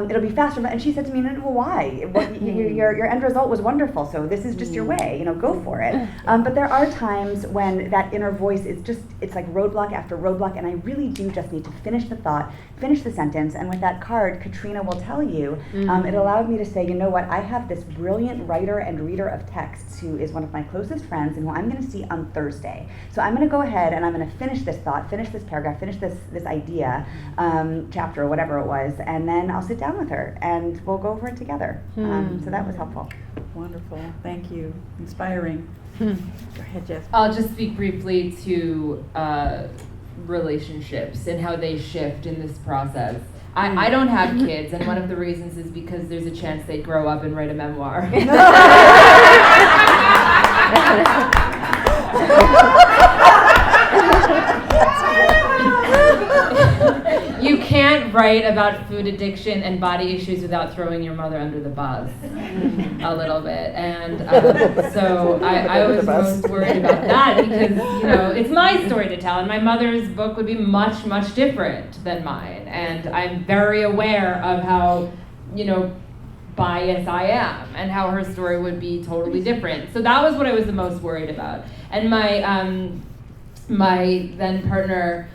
it'll be faster." And she said to me, "Well, why? Your end result was wonderful. So this is just your way. Go for it." But there are times when that inner voice is it's like roadblock after roadblock, and I really do just need to finish the thought, finish the sentence. And with that card, Katrina will tell you, it allowed me to say, you know what, I have this brilliant writer and reader of texts who is one of my closest friends and who I'm going to see on Thursday. So I'm going to go ahead and I'm going to finish this thought, finish this paragraph, finish this idea, chapter or whatever it was, and then I'll sit down with her and we'll go over it together. So that was helpful. Wonderful. Thank you. Inspiring. Go ahead, Jess. I'll just speak briefly to relationships and how they shift in this process. I don't have kids, and one of the reasons is because there's a chance they grow up and write a memoir. You can't write about food addiction and body issues without throwing your mother under the bus a little bit. And so I was most worried about that because, it's my story to tell, and my mother's book would be much, much different than mine. And I'm very aware of how, biased I am and how her story would be totally different. So that was what I was the most worried about. And my then partner,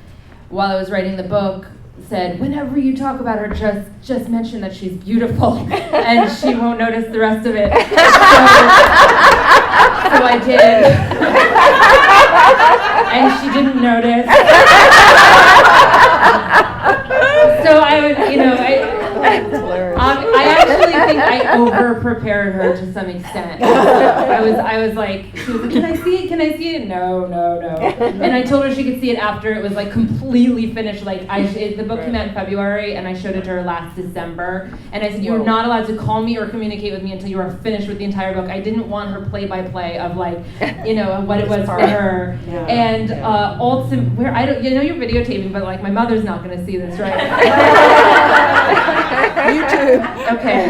while I was writing the book, said, "Whenever you talk about her, just mention that she's beautiful, and she won't notice the rest of it." So I did, and she didn't notice. So I would, I actually think I over-prepared her to some extent. I was like, she was like, "Can I see it? Can I see it?" No. And I told her she could see it after it was like completely finished. Like the book came out in February, and I showed it to her last December. And I said, "You're not allowed to call me or communicate with me until you are finished with the entire book." I didn't want her play-by-play of like, what it was for her. Yeah. And ultimately, where I don't, you're videotaping, but like my mother's not going to see this, right? YouTube. Okay.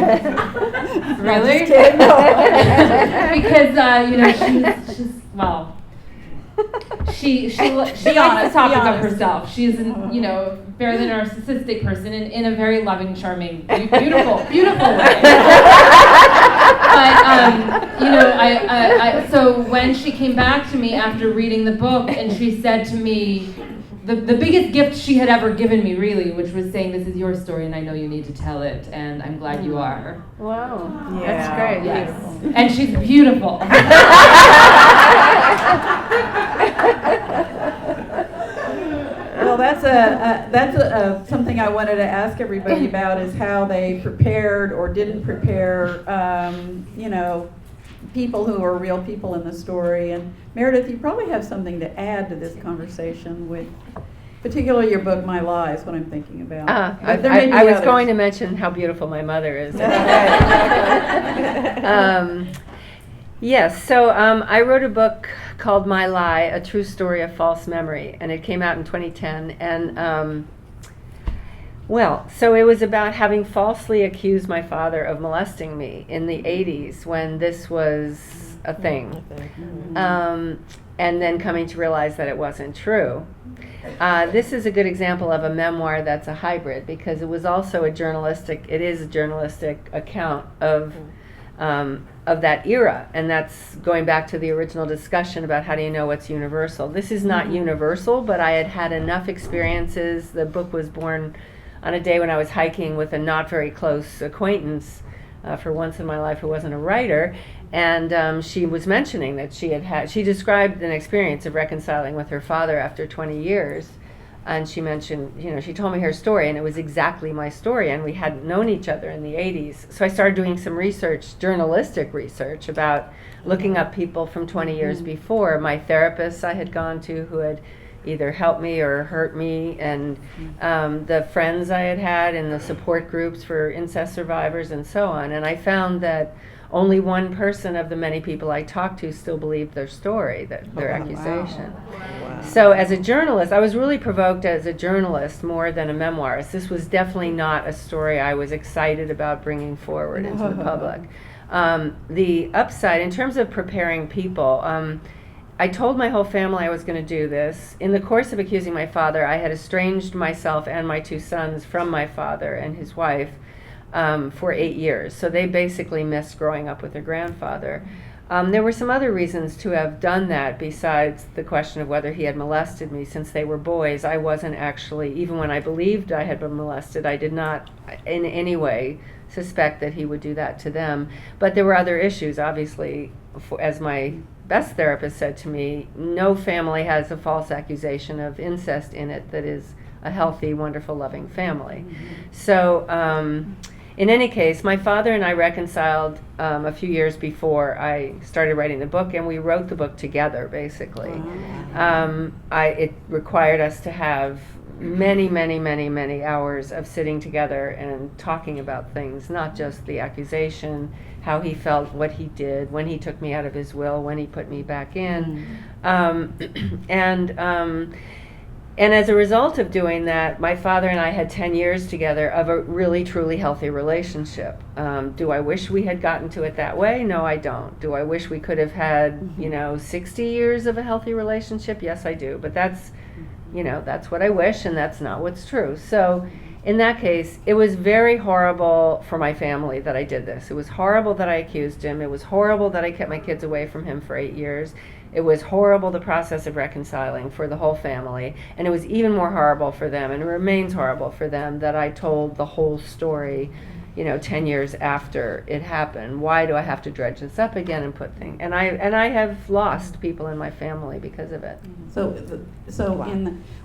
Really? Just kidding. No. Because she's well. She likes the topic of herself. She's fairly narcissistic person in a very loving, charming, beautiful way. But so when she came back to me after reading the book, and she said to me, the biggest gift she had ever given me, really, which was saying, "This is your story, and I know you need to tell it, and I'm glad you are." Wow. Yeah. That's great. Yes. And she's beautiful. Well, that's something I wanted to ask everybody about, is how they prepared or didn't prepare, people who are real people in the story. And Meredith, you probably have something to add to this conversation with, particularly your book, My Lies, what I'm thinking about. I was going to mention how beautiful my mother is. Yes, so I wrote a book called My Lie, A True Story of False Memory, and it came out in 2010. And so it was about having falsely accused my father of molesting me in the 80s when this was a thing. And then coming to realize that it wasn't true. This is a good example of a memoir that's a hybrid, because it is a journalistic account of that era, and that's going back to the original discussion about how do you know what's universal. This is not universal, but I had enough experiences. The book was born on a day when I was hiking with a not very close acquaintance for once in my life who wasn't a writer, and she was mentioning that she described an experience of reconciling with her father after 20 years And she mentioned, she told me her story, and it was exactly my story, and we hadn't known each other in the 80s. So I started doing some research, journalistic research, about looking up people from 20 years before. My therapists I had gone to who had either helped me or hurt me, and the friends I had had in the support groups for incest survivors and so on. And I found that only one person of the many people I talked to still believed their story, their accusation. Wow. So as a journalist, I was really provoked as a journalist more than a memoirist. This was definitely not a story I was excited about bringing forward into the public. The upside, in terms of preparing people, I told my whole family I was going to do this. In the course of accusing my father, I had estranged myself and my 2 sons from my father and his wife for 8 years. So they basically missed growing up with their grandfather. There were some other reasons to have done that besides the question of whether he had molested me. Since they were boys, I wasn't actually, even when I believed I had been molested, I did not in any way suspect that he would do that to them. But there were other issues, obviously. As my best therapist said to me, no family has a false accusation of incest in it that is a healthy, wonderful, loving family. So in any case, my father and I reconciled a few years before I started writing the book, and we wrote the book together, basically. It required us to have many hours of sitting together and talking about things, not just the accusation, how he felt, what he did, when he took me out of his will, when he put me back in. And as a result of doing that, my father and I had 10 years together of a really, truly healthy relationship. Do I wish we had gotten to it that way? No, I don't. Do I wish we could have had, 60 years of a healthy relationship? Yes, I do. But that's what I wish, and that's not what's true. So in that case, it was very horrible for my family that I did this. It was horrible that I accused him. It was horrible that I kept my kids away from him for 8 years. It was horrible, the process of reconciling for the whole family. And it was even more horrible for them, and it remains horrible for them, that I told the whole story, 10 years after it happened. Why do I have to dredge this up again and put things? And I have lost people in my family because of it.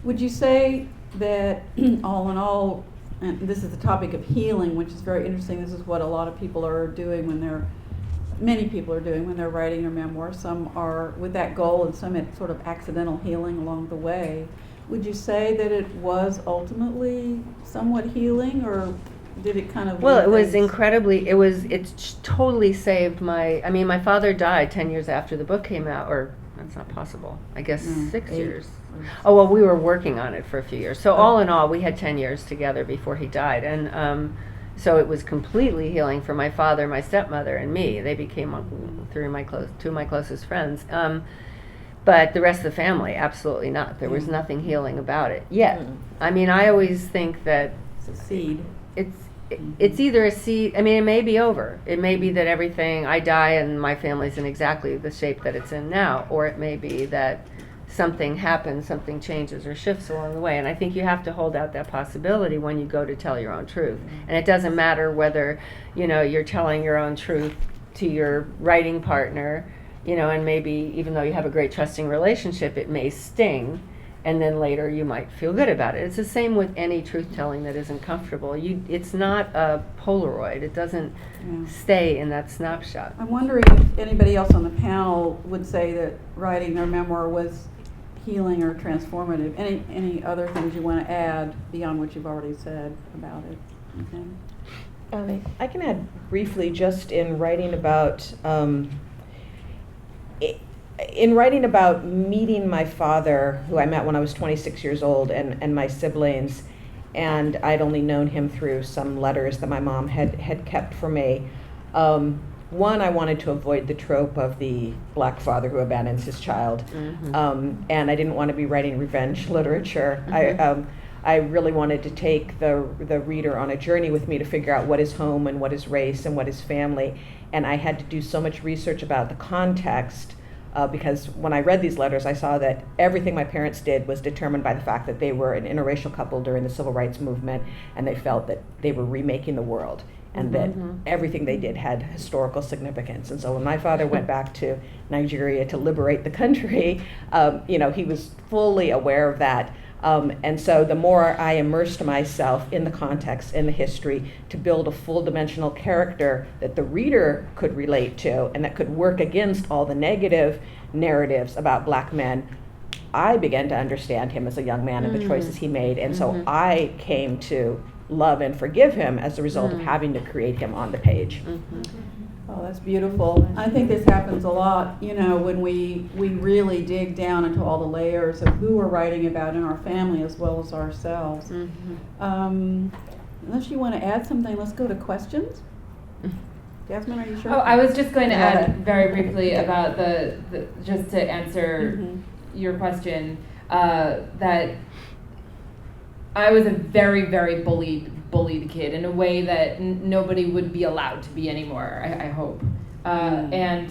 Would you say that all in all, and this is the topic of healing, which is very interesting. This is what a lot of people are doing many people are doing when they're writing their memoir. Some are with that goal, and some it's sort of accidental healing along the way. Would you say that it was ultimately somewhat healing, or did it kind of? Well, it was incredibly. It totally saved my father died 10 years after the book came out, or that's not possible. I guess 6 years. Oh, well, we were working on it for a few years. So all in all, we had 10 years together before he died, and so it was completely healing for my father, my stepmother, and me. They became two of my closest friends. But the rest of the family, absolutely not. There was nothing healing about it yet. I always think that it's a seed. It's either a seed. It may be over. It may be that I die and my family's in exactly the shape that it's in now, or it may be that something happens, something changes or shifts along the way. And I think you have to hold out that possibility when you go to tell your own truth. And it doesn't matter whether, you're telling your own truth to your writing partner, and maybe even though you have a great trusting relationship, it may sting, and then later you might feel good about it. It's the same with any truth-telling that isn't comfortable. It's not a Polaroid. It doesn't stay in that snapshot. I'm wondering if anybody else on the panel would say that writing their memoir was healing or transformative. Any other things you want to add beyond what you've already said about it? Okay. I can add briefly, just in writing about meeting my father, who I met when I was 26 years old, and my siblings, and I'd only known him through some letters that my mom had kept for me. One, I wanted to avoid the trope of the black father who abandons his child, and I didn't want to be writing revenge literature. I really wanted to take the reader on a journey with me to figure out what is home and what is race and what is family, and I had to do so much research about the context, because when I read these letters, I saw that everything my parents did was determined by the fact that they were an interracial couple during the civil rights movement, and they felt that they were remaking the world, and that everything they did had historical significance. And so when my father went back to Nigeria to liberate the country, he was fully aware of that. And so the more I immersed myself in the context, in the history, to build a full dimensional character that the reader could relate to and that could work against all the negative narratives about black men, I began to understand him as a young man and the choices he made. And so I came to love and forgive him as a result of having to create him on the page. Oh, that's beautiful. I think this happens a lot, you know, when we really dig down into all the layers of who we're writing about in our family as well as ourselves. Unless you want to add something, let's go to questions. Jasmine, are you sure? Oh, I was just going to add very briefly about the just to answer your question, that I was a very, very bullied kid in a way that nobody would be allowed to be anymore, I hope. And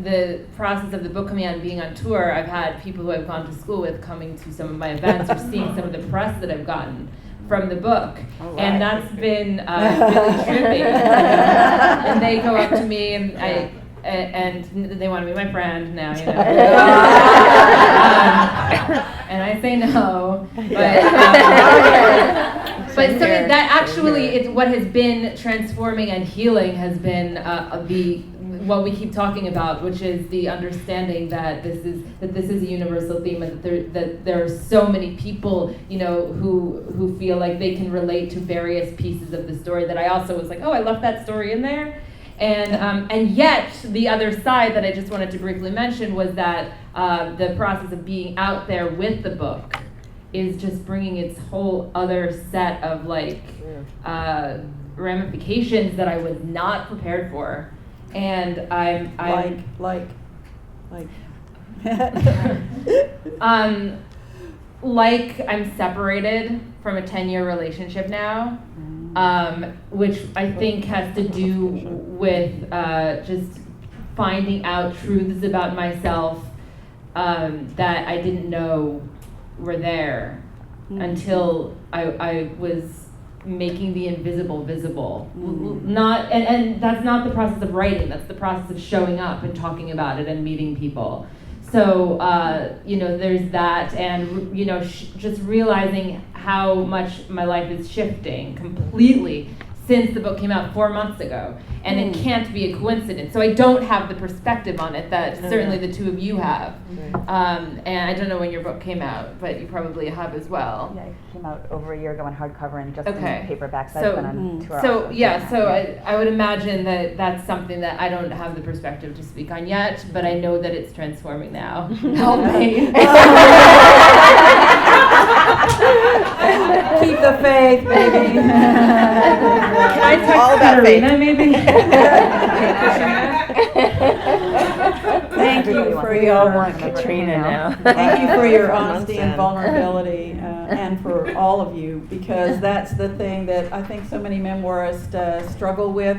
the process of the book coming out and being on tour, I've had people who I've gone to school with coming to some of my events or seeing some of the press that I've gotten from the book. Right. And that's been really tripping. And they go up to me and they want to be my friend now, you know. And I say no, but so that actually, it's what has been transforming and healing has been what we keep talking about, which is the understanding that this is a universal theme, and that there are so many people, you know, who feel like they can relate to various pieces of the story. That I also was like, oh, I left that story in there. And yet, the other side that I just wanted to briefly mention was that the process of being out there with the book is just bringing its whole other set of ramifications that I was not prepared for. And I'm like I'm separated from a 10-year relationship now. Which I think has to do with just finding out truths about myself that I didn't know were there until I was making the invisible visible. Not and that's not the process of writing. That's the process of showing up and talking about it and meeting people. So you know, there's that, and you know, just realizing how much my life is shifting completely since the book came out 4 months ago, and it can't be a coincidence. So I don't have the perspective on it that certainly the two of you have. And I don't know when your book came out, but you probably have as well. Yeah, it came out over a year ago in hardcover and just Okay. in paperback. So So- I've been on tour. So also. yeah, so I would imagine that that's something that I don't have the perspective to speak on yet, but I know that it's transforming now. Help me. keep the faith, baby. Can I text All about faith. Katerina, maybe? Thank you for We all your want Katrina now. Thank you for your Months honesty in. and vulnerability, and for all of you, because that's the thing that I think so many memoirists struggle with.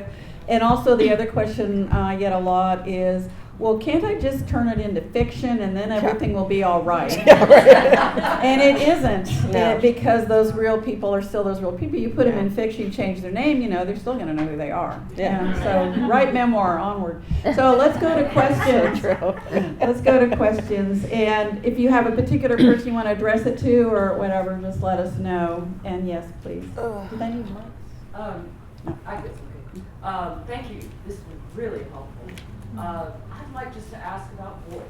And also the other question I get a lot is, well, can't I just turn it into fiction and then everything will be all right? And it isn't, No. because those real people are still those real people. You put them in fiction, you change their name, you know, they're still going to know who they are. Yeah. And so write memoir, onward. So let's go to questions. Let's go to questions. And if you have a particular person you want to address it to or whatever, just let us know. And yes, please. Do they need mics? I guess, okay. Thank you. This was really helpful. I'd like just to ask about voice.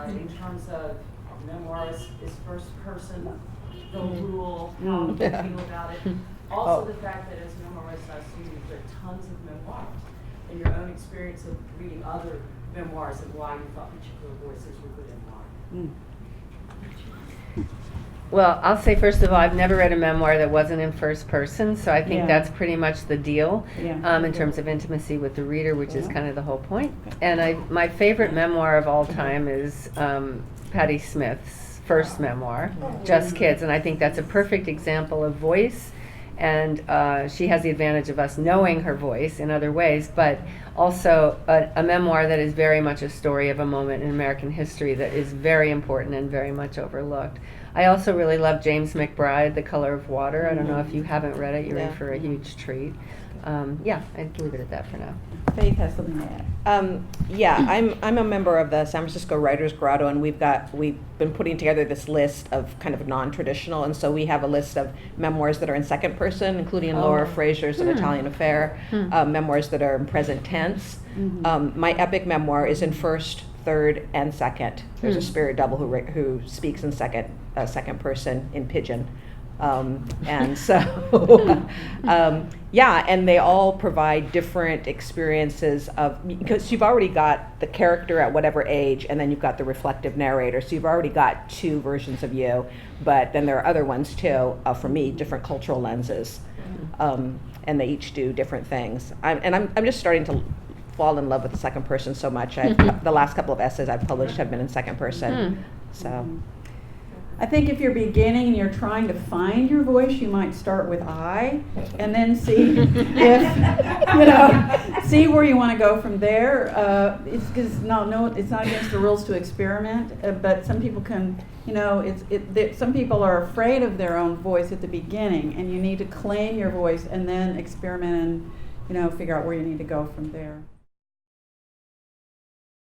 In terms of memoirs, is first person the rule? How do you feel about it? Also the fact that as memoirists, I assume you've read tons of memoirs and your own experience of reading other memoirs and why you thought particular voices were good and why. Well, I'll say first of all, I've never read a memoir that wasn't in first person, so I think Yeah. that's pretty much the deal Yeah. in terms of intimacy with the reader, which is kind of the whole point. And my favorite memoir of all time is Patti Smith's first memoir, Just Kids, and I think that's a perfect example of voice. And she has the advantage of us knowing her voice in other ways, but also a memoir that is very much a story of a moment in American history that is very important and very much overlooked. I also really love James McBride, The Color of Water. I don't know if you haven't read it, you're in for a huge treat. yeah, I'd leave it at that for now. Faith has something to add. Yeah, I'm a member of the San Francisco Writers Grotto, and we've been putting together this list of kind of non-traditional, and so we have a list of memoirs that are in second person, including Laura Fraser's An Italian Affair, memoirs that are in present tense. My epic memoir is in first, third, and second. There's a spirit double who speaks in second person in pidgin. And so, yeah, and they all provide different experiences because you've already got the character at whatever age, and then you've got the reflective narrator. So you've already got two versions of you, but then there are other ones too, for me, different cultural lenses. And they each do different things. I'm just starting to fall in love with the second person so much. The last couple of essays I've published have been in second person. So. I think if you're beginning and you're trying to find your voice, you might start with I, and then see if, see where you want to go from there. It's because it's not against the rules to experiment, but some people can, some people are afraid of their own voice at the beginning, and you need to claim your voice and then experiment and, figure out where you need to go from there.